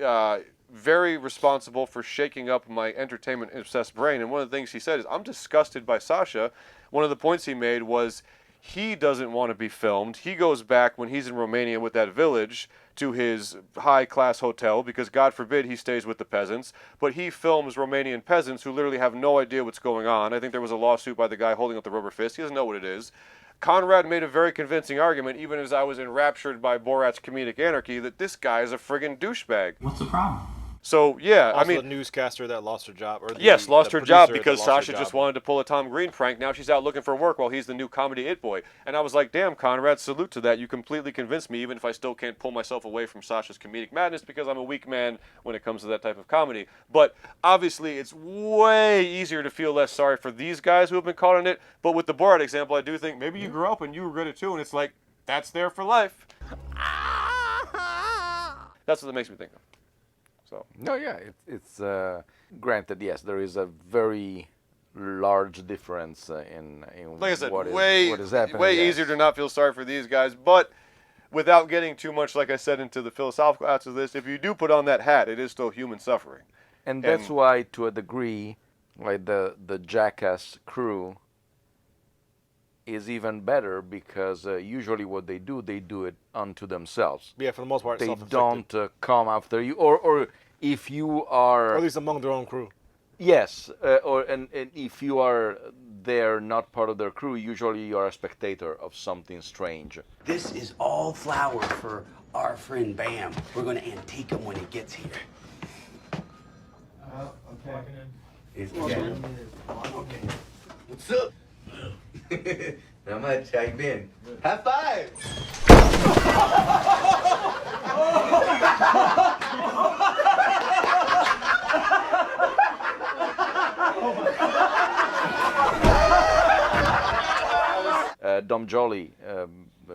very responsible for shaking up my entertainment-obsessed brain. And one of the things he said is, I'm disgusted by Sasha. One of the points he made was, he doesn't want to be filmed. He goes back when he's in Romania with that village to his high-class hotel because, God forbid, he stays with the peasants. But he films Romanian peasants who literally have no idea what's going on. I think there was a lawsuit by the guy holding up the rubber fist. He doesn't know what it is. Conrad made a very convincing argument, even as I was enraptured by Borat's comedic anarchy, that this guy is a friggin' douchebag. What's the problem? So, yeah, Also, I mean... the newscaster that lost her job. Or yes, lost her job producer because that lost Sasha her just job. wanted to pull a Tom Green prank. Now she's out looking for work while he's the new comedy it boy. And I was like, damn, Conrad, salute to that. You completely convinced me, even if I still can't pull myself away from Sasha's comedic madness because I'm a weak man when it comes to that type of comedy. But obviously, it's way easier to feel less sorry for these guys who have been caught in it. But with the Borat example, I do think maybe you grew up and you regret it too. And it's like, that's there for life. That's what it makes me think of. So. No, yeah, it's granted, yes, there is a very large difference in like I said, what way is happening. Way easier to not feel sorry for these guys, but without getting too much, like I said, into the philosophical aspects of this, if you do put on that hat, it is still human suffering. And that's why, to a degree, like the Jackass crew is even better because usually what they do it unto themselves. Yeah, for the most part, they self-inflicted. don't come after you, or if you are, or at least among their own crew. Yes, and if you are there, not part of their crew, usually you are a spectator of something strange. This is all flour for our friend Bam. We're going to antique him when he gets here. Okay. Okay. What's up? How much? How you been? High five! Dom Jolly,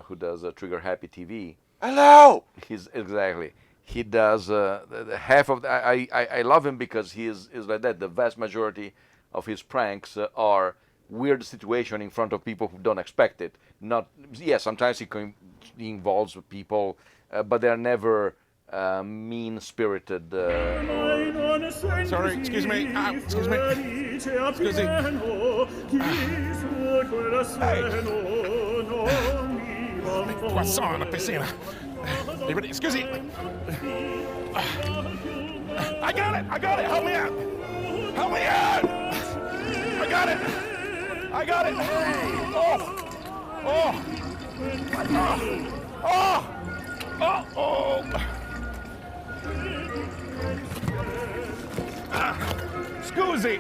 who does Trigger Happy TV. Hello. He's exactly. He does half of. I love him because he is like that. The vast majority of his pranks are weird situation in front of people who don't expect it. Not sometimes he involves people, but they're never mean-spirited. Sorry, excuse me. Excuse me. Excuse me. Croissant in la piscina. Excuse me. I got it. Help me out. Help me out. I got it. Scusi.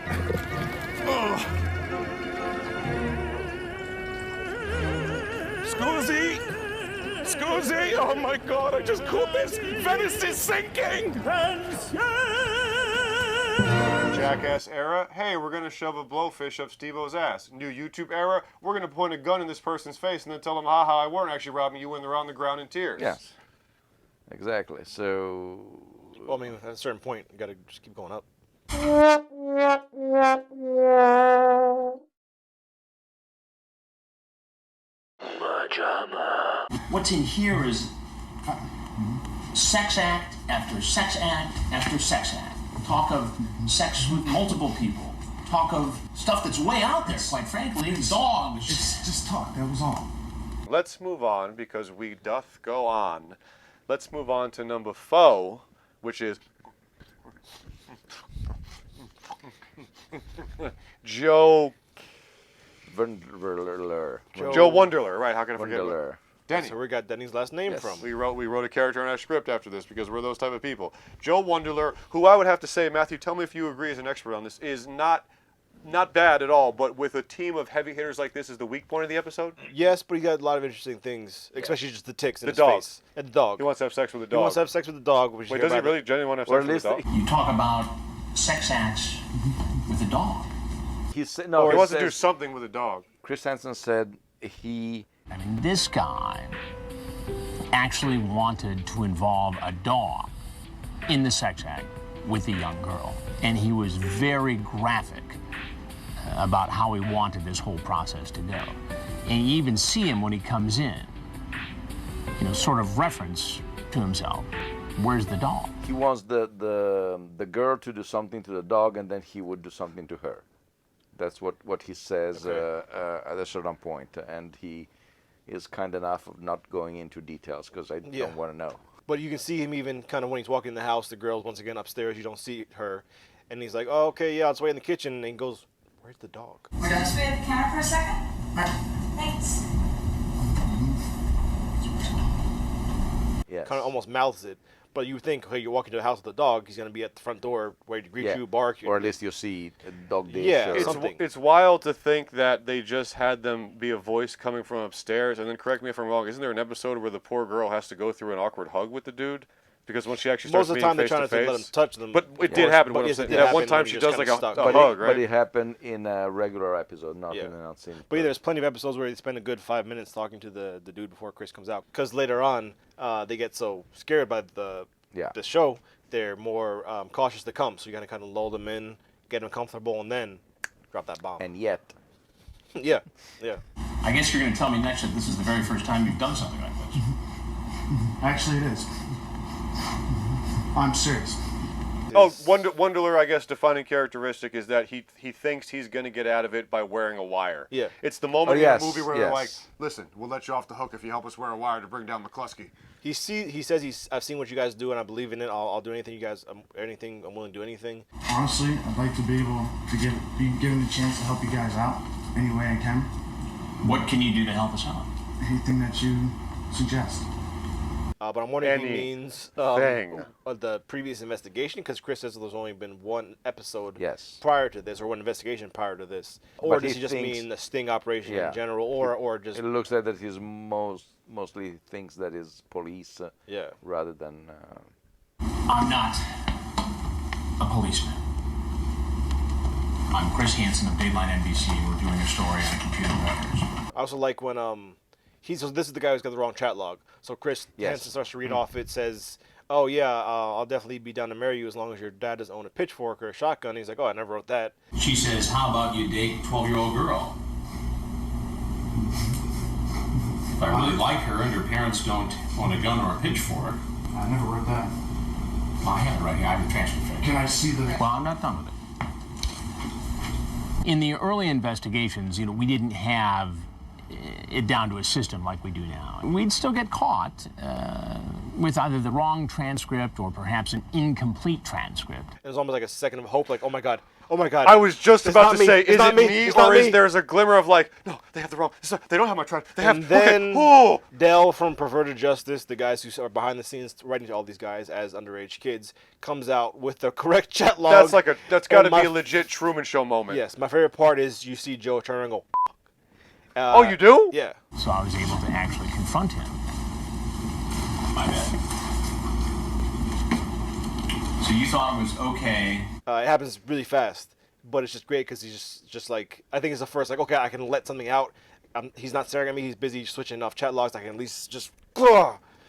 Scusi. Oh my God, I just caught this. Venice is sinking. Jackass era, hey, we're going to shove a blowfish up Steve-O's ass. New YouTube era, we're going to point a gun in this person's face and then tell them, haha, I weren't actually robbing you when they're on the ground in tears. Yes, exactly. So, well, I mean, at a certain point, you got to just keep going up. MaJaMa. What's in here is sex act after sex act after sex act. Talk of sex with multiple people. Talk of stuff that's way out there, quite frankly. Dogs. It's just talk. That was all. Let's move on, because we doth go on. Let's move on to number 4, which is Joe Wonderler. Joe Wonderler, right? How can I forget? Wonderler. Denny. That's where we got Denny's last name from. We wrote a character in our script after this because we're those type of people. Joe Wonderler, who I would have to say, Matthew, tell me if you agree as an expert on this, is not bad at all, but with a team of heavy hitters like this is the weak point of the episode? Yes, but he got a lot of interesting things, especially just the ticks in his dog. face. And the dog. He wants to have sex with the dog. He wants to have sex with the dog. Which Wait, does he really genuinely want to have sex with the dog? You talk about sex acts with a dog. He wants to do something with a dog. Chris Hansen said he... I mean, this guy actually wanted to involve a dog in the sex act with a young girl. And he was very graphic about how he wanted this whole process to go. And you even see him when he comes in, sort of reference to himself. Where's the dog? He wants the girl to do something to the dog, and then he would do something to her. That's what he says at a certain point, and he is kind enough of not going into details because I don't want to know. But you can see him even kind of when he's walking in the house. The girl's once again upstairs. You don't see her, and he's like, "Oh, okay, yeah, I'll just wait in the kitchen." And he goes, "Where's the dog?" We're going to wait at the counter for a second? Thanks. Yes. Kind of almost mouths it. But you think, hey, you're walking to the house with the dog, he's going to be at the front door ready to greet you, bark. Or at least you'll see a dog dish. Yeah, or something. It's wild to think that they just had them be a voice coming from upstairs. And then correct me if I'm wrong, isn't there an episode where the poor girl has to go through an awkward hug with the dude? Because when she actually starts most of the time meeting they're trying to let him touch them. But it did happen. But What I'm saying. At one time she does like a hug, right? But it happened in a regular episode, not in an unseen. But yeah, there's plenty of episodes where they spend a good 5 minutes talking to the dude before Chris comes out. Because later on, they get so scared by the show, they're more cautious to come. So you got to kind of lull them in, get them comfortable, and then drop that bomb. And yet. yeah. I guess you're going to tell me next that this is the very first time you've done something like this. Actually, it is. I'm serious. Oh, Wunderler, I guess, defining characteristic is that he thinks he's going to get out of it by wearing a wire. Yeah. It's the moment in the movie where they're like, listen, we'll let you off the hook if you help us wear a wire to bring down McCluskey. He says I've seen what you guys do and I believe in it. I'll do anything you guys, I'm willing to do anything. Honestly, I'd like to be able to be given the chance to help you guys out any way I can. What can you do to help us out? Anything that you suggest. But I'm wondering if he means the previous investigation, because Chris says there's only been one episode prior to this, or one investigation prior to this. Or does he just mean the sting operation in general, or just... It looks like that he's mostly thinks that is police rather than... I'm not a policeman. I'm Chris Hansen of Dateline NBC. We're doing a story on computer records. I also like when... So this is the guy who's got the wrong chat log. So Chris Hansen starts to read off. It says, "Oh yeah, I'll definitely be down to marry you as long as your dad doesn't own a pitchfork or a shotgun." He's like, "Oh, I never wrote that." She says, "How about you date a 12-year-old girl? If I really like her and her parents don't own a gun or a pitchfork." I never wrote that. Well, I have it right here. I have the transcript. Can I see the... Well, I'm not done with it. In the early investigations, we didn't have it down to a system like we do now. We'd still get caught with either the wrong transcript or perhaps an incomplete transcript. It was almost like a second of hope, like, oh my God. I was just about to say, is it me, or is there a glimmer of like, no, they have the wrong, they don't have my transcript, they have, and then Dell from Perverted Justice, the guys who are behind the scenes writing to all these guys as underage kids, comes out with the correct chat log. That's got to be a legit Truman Show moment. Yes, my favorite part is you see Joe turn and go, oh, you do? Yeah. So I was able to actually confront him. My bad. So you thought it was okay? It happens really fast, but it's just great because he's just like, I think it's the first, like, okay, I can let something out. He's not staring at me. He's busy switching off chat logs. I can at least just...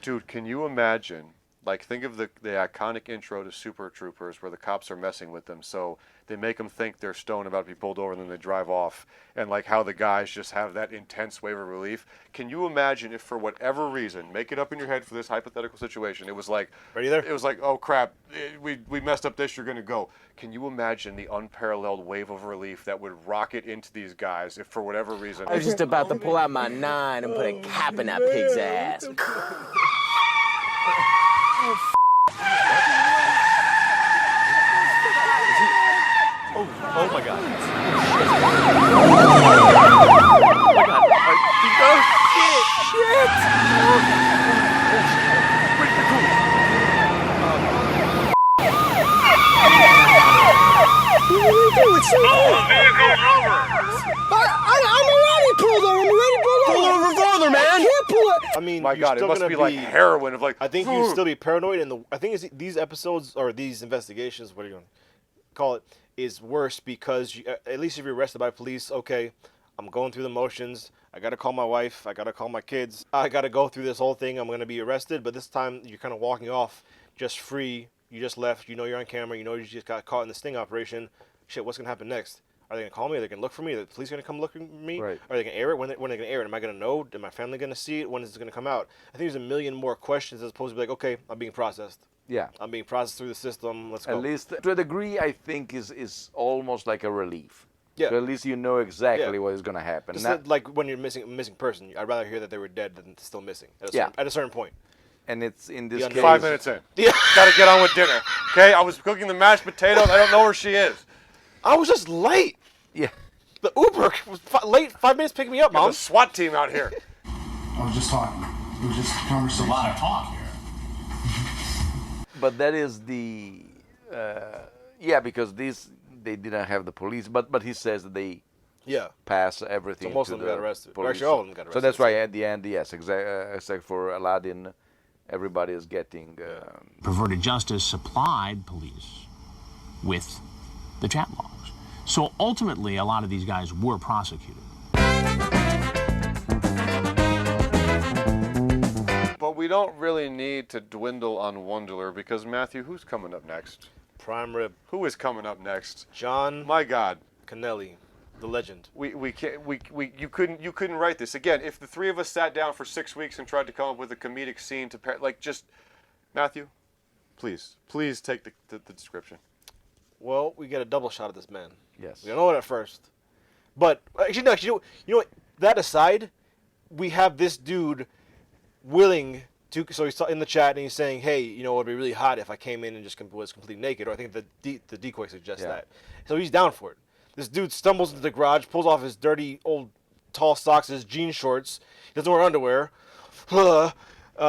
Dude, can you imagine? Like, think of the iconic intro to Super Troopers where the cops are messing with them. So they make them think they're stoned, about to be pulled over, and then they drive off. And, like, how the guys just have that intense wave of relief. Can you imagine if, for whatever reason, make it up in your head for this hypothetical situation, it was like... Ready there? It was like, oh, crap, we messed up this, you're going to go. Can you imagine the unparalleled wave of relief that would rocket into these guys if, for whatever reason... I was just about to pull out my 9 and put a cap in that pig's ass. Oh my God. I'm already pulled over. Pull over further, man. I can't pull it. I mean, my God, it must be like heroin of like... I think you'd still be paranoid, and I think these episodes, or these investigations, what are you going to call it, is worse because, at least if you're arrested by police, okay, I'm going through the motions, I got to call my wife, I got to call my kids, I got to go through this whole thing, I'm going to be arrested, but this time you're kind of walking off just free, you just left, you know you're on camera, you know you just got caught in the sting operation, shit, what's going to happen next? Are they going to call me? Are they going to look for me? Are the police going to come look for me? Right. Are they going to air it? When are they going to air it? Am I going to know? Is my family going to see it? When is it going to come out? I think there's a million more questions as opposed to be like, okay, I'm being processed. Yeah. I'm being processed through the system. Let's go. At least to a degree, I think is almost like a relief. Yeah. So at least you know exactly what is going to happen. Just like when you're missing a missing person, I'd rather hear that they were dead than still missing at a certain point. And it's in this case... 5 minutes in. Yeah. Gotta get on with dinner. Okay, I was cooking the mashed potatoes. I don't know where she is. I was just late. Yeah. The Uber was late. 5 minutes picking me up, Mom. The SWAT team out here. I was just talking. It was just a conversation. A lot of talk here. But that is the... because they didn't have the police, but he says that they pass everything so most to of them the got arrested. police. Actually, all of them got arrested. So that's why at the end, yes, except for Aladdin, everybody is getting... Perverted justice supplied police with the chat logs. So ultimately, a lot of these guys were prosecuted. But we don't really need to dwindle on Wonderler because, Matthew, who's coming up next? Prime Rib. Who is coming up next? John. My God. Canelli, the legend. You couldn't write this again. If the three of us sat down for 6 weeks and tried to come up with a comedic scene to pair, Matthew, please take the description. Well, we get a double shot of this man. Yes. We don't know it at first, but actually, no. You know what? That aside, we have this dude willing to. So he's in the chat and he's saying, "Hey, it'd be really hot if I came in and just was completely naked." Or I think the decoy suggests that. So he's down for it. This dude stumbles into the garage, pulls off his dirty old tall socks, his jean shorts. He doesn't wear underwear.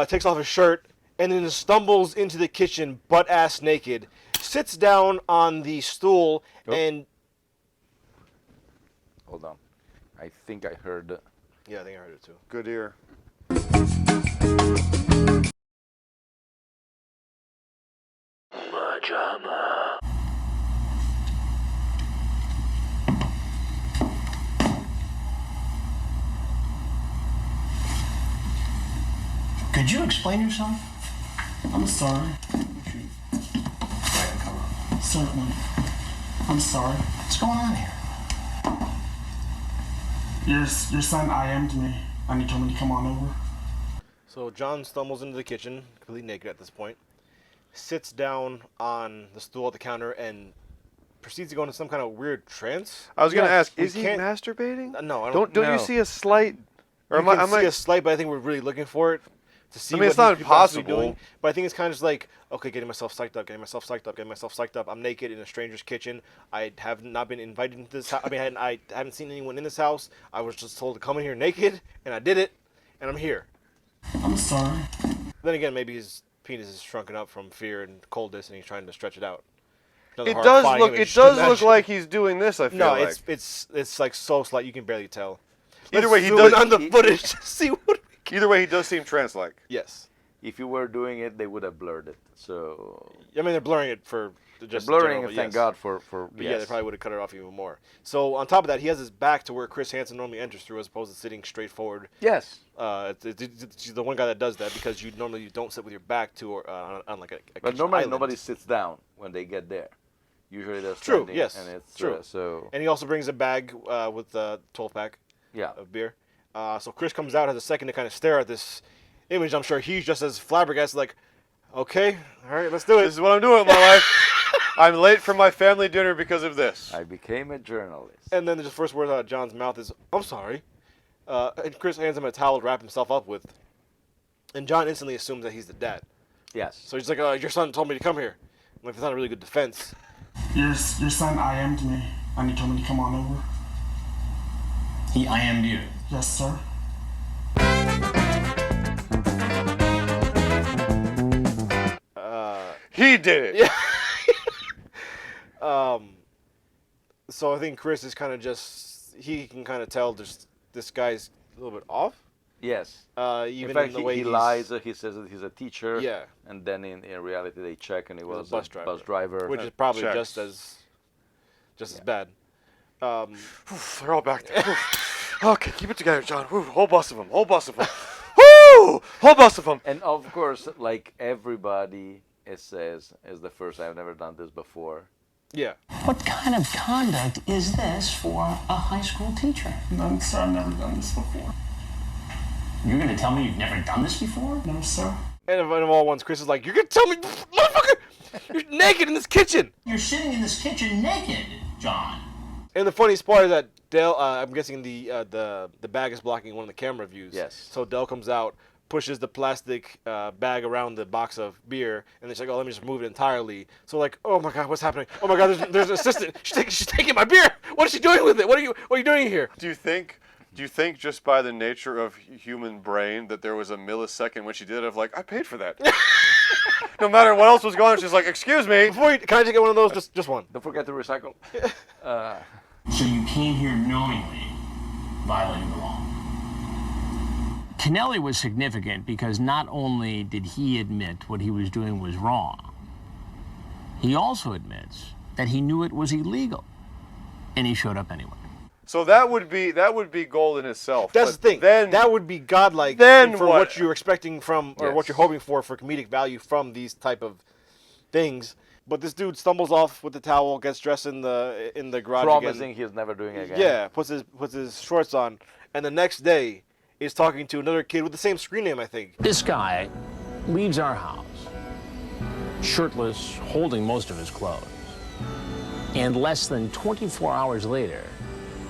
Takes off his shirt and then stumbles into the kitchen, butt ass naked. Sits down on the stool and... Hold on. I think I heard... Yeah, I think I heard it too. Good ear. MaJaMa. Could you explain yourself? I'm sorry. Certainly. I'm sorry. What's going on here? Your son IM'd me, and he told me to come on over. So John stumbles into the kitchen, completely naked at this point, sits down on the stool at the counter, and proceeds to go into some kind of weird trance. I was going to ask, is he masturbating? No, I don't you see a slight... Or you can see a slight, but I think we're really looking for it. To see it's not impossible. Doing. But I think it's kind of just like, okay, getting myself psyched up. I'm naked in a stranger's kitchen. I have not been invited into this house. I mean, I haven't seen anyone in this house. I was just told to come in here naked, and I did it, and I'm here. I'm sorry. Then again, maybe his penis is shrunken up from fear and coldness, and he's trying to stretch it out. It does look like he's doing this, I feel like. No, it's like so slight, you can barely tell. Either way, he does... on the footage to see what... Either way, he does seem trance-like. Yes. If you were doing it, they would have blurred it. So. I mean, they're blurring it for just blurring it. Thank God for. But yeah, they probably would have cut it off even more. So on top of that, he has his back to where Chris Hansen normally enters through, as opposed to sitting straight forward. Yes. It's the one guy that does that because you don't sit with your back to or on like a. But normally island. Nobody sits down when they get there. Usually they're true. standing. Yes. And it's true. So. And he also brings a bag with a 12-pack. Yeah. Of beer. So Chris comes out, has a second to kind of stare at this image. I'm sure he's just as flabbergasted, like, okay, all right, let's do it. This is what I'm doing with my life. I'm late for my family dinner because of this. I became a journalist. And then the first word out of John's mouth is, I'm sorry. And Chris hands him a towel to wrap himself up with. And John instantly assumes that he's the dad. Yes. So he's like, your son told me to come here. I'm like, that's not a really good defense. Your son IM'd me, and he told me to come on over. He IM'd you? Yes, sir. He did it. Yeah. So I think Chris is kind of he can kind of tell this guy's a little bit off. Yes. Even in fact, in the way he lies. He says that he's a teacher. Yeah. And then in reality they check and he was a bus driver. Which is probably just as bad. They're all back there. Okay, keep it together, John. Whole bus of them. Whole bus of them. Woo! Whole bus of them. And of course, like everybody says, is the first. I've never done this before. Yeah. What kind of conduct is this for a high school teacher? No, sir, I've never done this before. You're going to tell me you've never done this before? No, sir. And of all ones, Chris is like, you're going to tell me, motherfucker, you're naked in this kitchen. You're sitting in this kitchen naked, John. And the funniest part is that Dell, I'm guessing the bag is blocking one of the camera views. Yes. So Dell comes out, pushes the plastic bag around the box of beer, and she's like, "Oh, let me just remove it entirely." So like, "Oh my God, what's happening? Oh my God, there's an assistant. She's taking my beer. What is she doing with it? What are you doing here?" Do you think just by the nature of human brain that there was a millisecond when she did it of like, I paid for that. No matter what else was going on, she's like, "Excuse me. Can I just get one of those? Just one." Don't forget to recycle. So you came here knowingly violating the law. Kennelly was significant because not only did he admit what he was doing was wrong, he also admits that he knew it was illegal, and he showed up anyway. So that would be gold in itself. That's the thing. Then that would be godlike then for what you're expecting from, or what Yes. you're hoping for comedic value from these type of things. But this dude stumbles off with the towel, gets dressed in the garage Promising again. he's never doing it again. Yeah, puts his shorts on, and the next day is talking to another kid with the same screen name, I think. This guy leaves our house, shirtless, holding most of his clothes. And less than 24 hours later,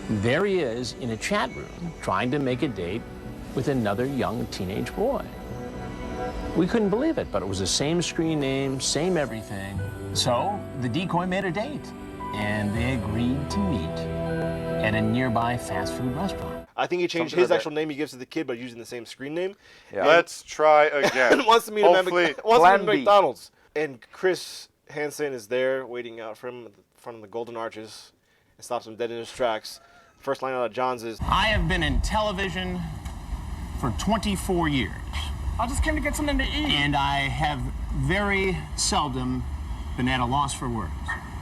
there he is in a chat room trying to make a date with another young teenage boy. We couldn't believe it, but it was the same screen name, same everything. So the decoy made a date, and they agreed to meet at a nearby fast food restaurant. I think he changed his actual name he gives to the kid, but using the same screen name. Yeah. Let's try again. Wants to meet him Hopefully, at McDonald's. And Chris Hansen is there waiting out for him in front of the Golden Arches and stops him dead in his tracks. First line out of John's is, I have been in television for 24 years. I just came to get something to eat. And I have very seldom been at a loss for words.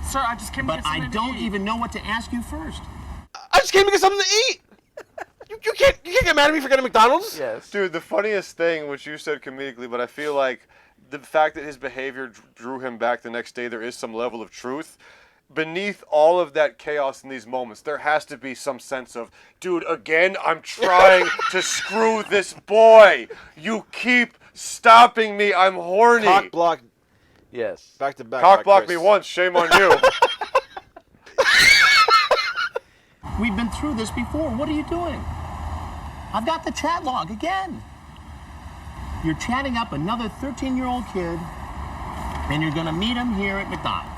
Sir, I just came to But get something I to don't eat. even know what to ask you first. I just came to get something to eat. You can't get mad at me for getting McDonald's. Yes. Dude, the funniest thing, which you said comedically, but I feel like the fact that his behavior drew him back the next day, there is some level of truth. Beneath all of that chaos in these moments, there has to be some sense of, dude, again, I'm trying to screw this boy. You keep stopping me. I'm horny. Cock block. Yes. Back to back. Cock by blocked Chris. me once. Shame on you. We've been through this before. What are you doing? I've got the chat log again. You're chatting up another 13-year-old kid, and you're going to meet him here at McDonald's.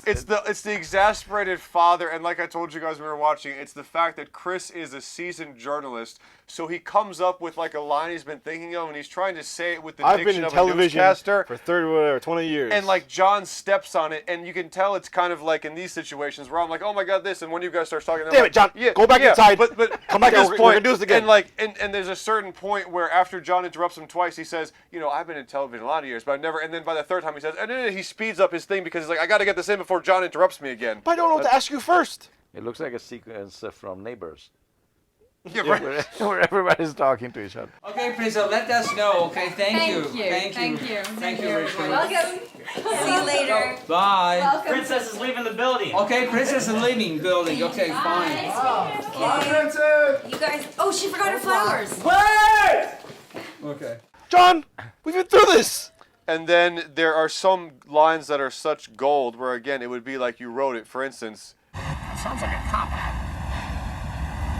It's the exasperated father, and like I told you guys when we were watching, it's the fact that Chris is a seasoned journalist, so he comes up with like a line he's been thinking of, and he's trying to say it with the I've diction been in of a television newscaster. for 20 years. And like John steps on it, and you can tell it's kind of like in these situations where I'm like, oh my God, this, and when you guys start talking, I'm Damn like, it, John, yeah, go back yeah, inside. But Come back at this here, we're point, gonna do this again. And like, and there's a certain point where after John interrupts him twice, he says, you know, I've been in television a lot of years, but I've never. And then by the third time, he says, and then he speeds up his thing because he's like, I got to get this in before John interrupts me again. But I don't know what to ask you first. It looks like a sequence from Neighbors. Yeah, right. Where everybody's talking to each other. Okay, please let us know. Okay, thank you. Thank you, Rachel. Welcome. See you later. Bye. Welcome. Princess is leaving the building. Okay, princess is leaving building. Okay, fine. Okay. You guys. Oh, she forgot her flowers. Okay. John, we've been through this. And then there are some lines that are such gold where, again, it would be like you wrote it. For instance, Sounds like a cop out.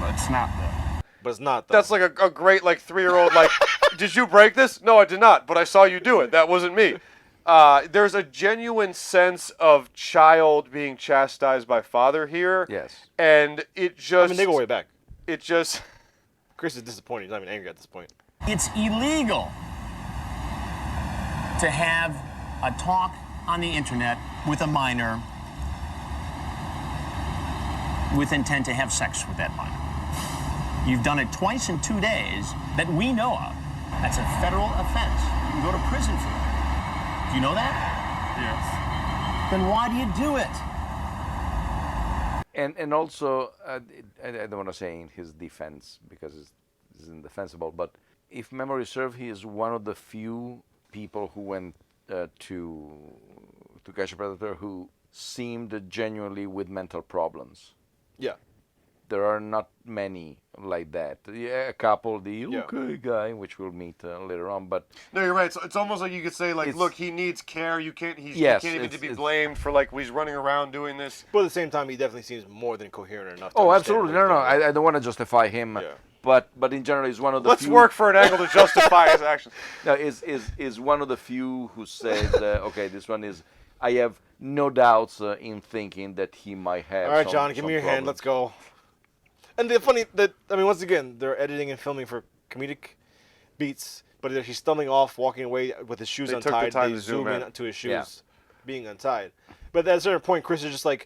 But it's not, though. But it's not, though. that's like a great, like, 3-year-old, like, did you break this? No, I did not, but I saw you do it. That wasn't me. There's a genuine sense of child being chastised by father here. Yes. And it just... I mean, they go way back. It just... Chris is disappointed. He's not even angry at this point. It's illegal to have a talk on the internet with a minor with intent to have sex with that minor. You've done it twice in 2 days that we know of. That's a federal offense. You can go to prison for that. Do you know that? Yes. Then why do you do it? And also, I don't want to say in his defense because it's indefensible, but if memory serves, he is one of the few people who went to Catch a Predator who seemed genuinely with mental problems. Yeah. there are not many like that. Yeah, a couple, the okay guy, which we'll meet later on. But no, you're right. It's almost like you could say, like, look, he needs care. You can't. He Yes, can't even to be blamed for like he's running around doing this. But at the same time, he definitely seems more than coherent enough. To oh, understand absolutely. what No, he's no, doing. I don't want to justify him. But in general, he's one of the Let's few. work for an angle to justify his actions. No, is one of the few who says, okay, this one is. I have no doubts in thinking that he might have. All right, John, give me your hand. Let's go. And the funny that I mean, once again, they're editing and filming for comedic beats, but if he's stumbling off, walking away with his shoes They took untied, the time they to zoom zoom in in. to his shoes being untied. But at a certain point, Chris is just like,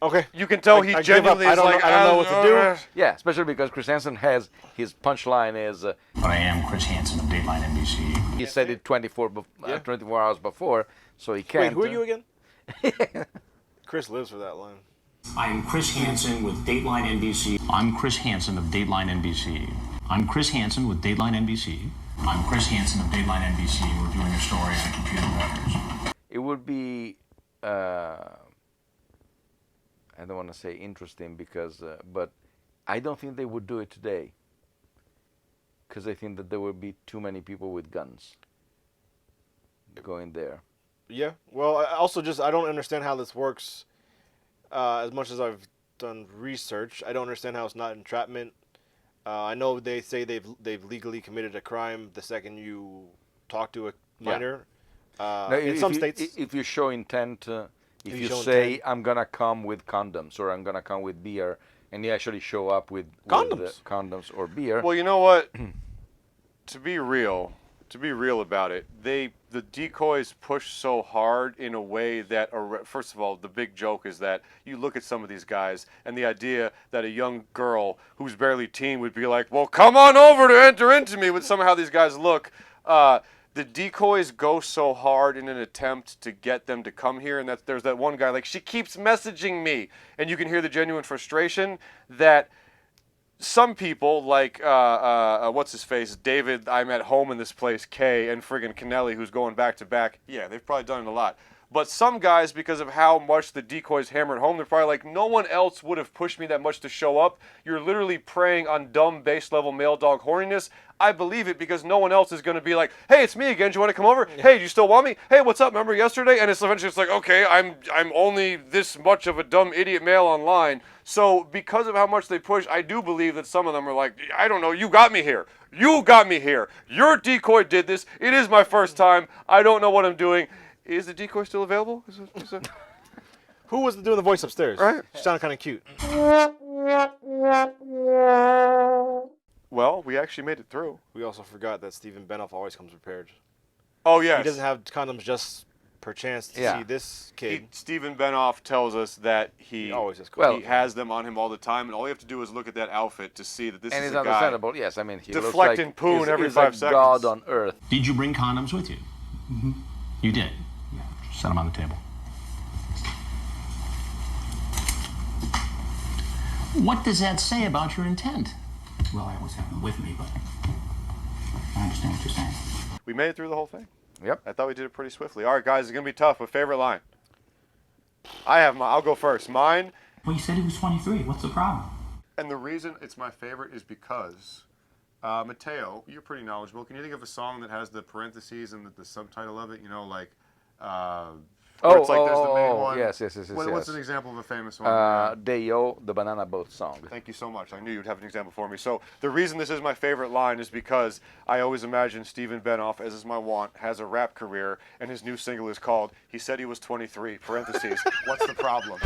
okay. You can tell he I genuinely give is up. like, I don't know what to do. Yeah, especially because Chris Hansen has his punchline is. But I am Chris Hansen of Dateline NBC. He said it 24 hours before, so he can't. Wait, who are you again? Chris lives for that line. I am Chris Hansen with Dateline NBC. I'm Chris Hansen of Dateline NBC. I'm Chris Hansen with Dateline NBC. I'm Chris Hansen of Dateline NBC. We're doing a story on computer records. It would be, I don't want to say interesting because, but I don't think they would do it today. Because I think that there would be too many people with guns going there. Yeah. Well, I don't understand how this works. As much as I've done research, I don't understand how it's not entrapment. I know they say they've legally committed a crime the second you talk to a minor. Now, in some states, if you show intent, if you show say intent. I'm gonna come with condoms or I'm gonna come with beer, and you actually show up with condoms or beer. Well, you know what? To be real about it, the decoys push so hard in a way that, first of all, the big joke is that you look at some of these guys and the idea that a young girl who's barely teen would be like, well, come on over to enter into me, with somehow these guys look. The decoys go so hard in an attempt to get them to come here, and there's that one guy, like, she keeps messaging me, and you can hear the genuine frustration that some people, like, what's his face, David, I'm at home in this place, Kay, and friggin' Kennelly, who's going back to back, yeah, they've probably done it a lot. But some guys, because of how much the decoys hammered home, they're probably like, no one else would have pushed me that much to show up. You're literally preying on dumb base level male dog horniness. I believe it because no one else is going to be like, hey, it's me again. Do you want to come over? Hey, do you still want me? Hey, what's up? Remember yesterday? And it's eventually like, okay, I'm only this much of a dumb idiot male online. So because of how much they push, I do believe that some of them are like, I don't know, you got me here. You got me here. Your decoy did this. It is my first time. I don't know what I'm doing. Is the decoy still available? who was doing the voice upstairs? Right. She sounded kind of cute. Well, we actually made it through. We also forgot that Stephen Benoff always comes prepared. Oh, yes. He doesn't have condoms just perchance to see this kid. Stephen Benoff tells us that he always has he has them on him all the time, and all you have to do is look at that outfit to see that this and is it's a guy understandable. Yes, I mean he deflecting looks poon like every 5 seconds. God on earth. Did you bring condoms with you? Mm-hmm. You did? Yeah. Set them on the table. What does that say about your intent? Well, I always have them with me, but I understand what you're saying. We made it through the whole thing. Yep. I thought we did it pretty swiftly. All right, guys, it's going to be tough, but favorite line? I'll go first. Mine. Well, you said he was 23. What's the problem? And the reason it's my favorite is because, Mateo, you're pretty knowledgeable. Can you think of a song that has the parentheses and the subtitle of it? You know, like, it's like there's the main one. Yes. What's an example of a famous one? Day-O, the Banana Boat song. Thank you so much. I knew you'd have an example for me. So the reason this is my favorite line is because I always imagine Stephen Benoff, as is my want, has a rap career, and his new single is called He Said He Was 23, parentheses, What's the Problem?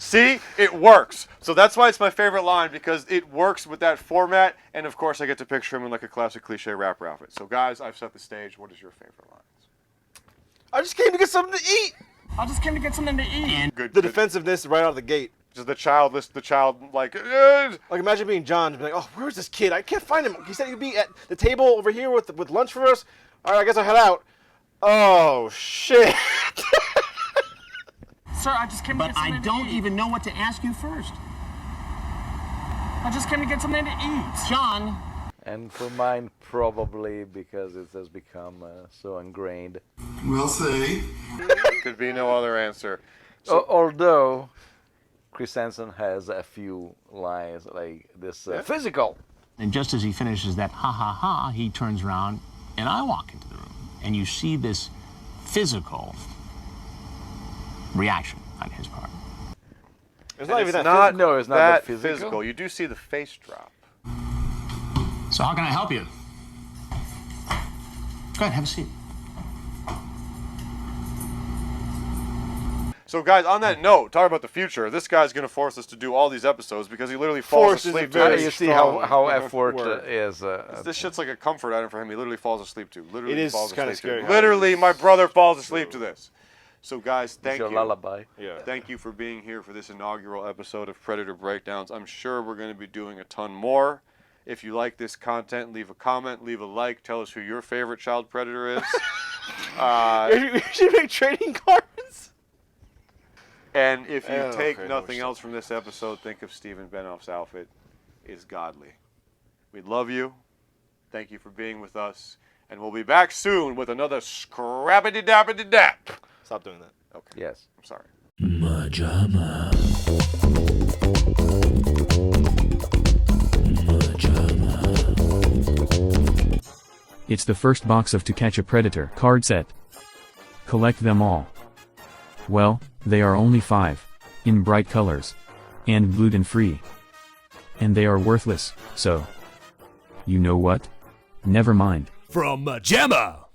See, it works. So that's why it's my favorite line, because it works with that format, and of course I get to picture him in like a classic cliche rapper outfit. So guys, I've set the stage. What is your favorite lines? I just came to get something to eat. I just came to get something to eat. The defensiveness right out of the gate. Just the child like imagine being John and be like, oh, where's this kid? I can't find him. He said he'd be at the table over here with lunch for us. All right, I guess I'll head out. Oh shit. Sir, I just came to But get something I to don't eat. even know what to ask you first. I just came to get something to eat. John. And for mine, probably because it has become so ingrained. We'll see. Could be no other answer. Although Chris Hansen has a few lines like this physical. And just as he finishes that ha ha ha, he turns around and I walk into the room. And you see this physical reaction on his part. It's not even that not physical. No, it's not that that physical. You do see the face drop. So how can I help you? Go ahead, have a seat. So guys, on that note, talk about the future. This guy's going to force us to do all these episodes because he literally falls asleep to it. You see how effort is. This shit's like a comfort item for him. He literally falls asleep to. Literally It is falls kinda asleep scary to. how Literally, my brother falls asleep to this. So guys, thank your you. lullaby. Yeah. Thank you for being here for this inaugural episode of Predator Breakdowns. I'm sure we're going to be doing a ton more. If you like this content, leave a comment, leave a like, tell us who your favorite child predator is. We should make trading cards. And if you Oh, take okay, nothing no, else from this episode, think of Stephen Benoff's outfit is godly. We love you. Thank you for being with us. And we'll be back soon with another scrappity-dappity-dap. Stop doing that. Okay. Yes. I'm sorry. MaJaMa. It's the first box of To Catch a Predator card set. Collect them all. Well, they are only 5. In bright colors. And gluten-free. And they are worthless, so. You know what? Never mind. From MaJaMa.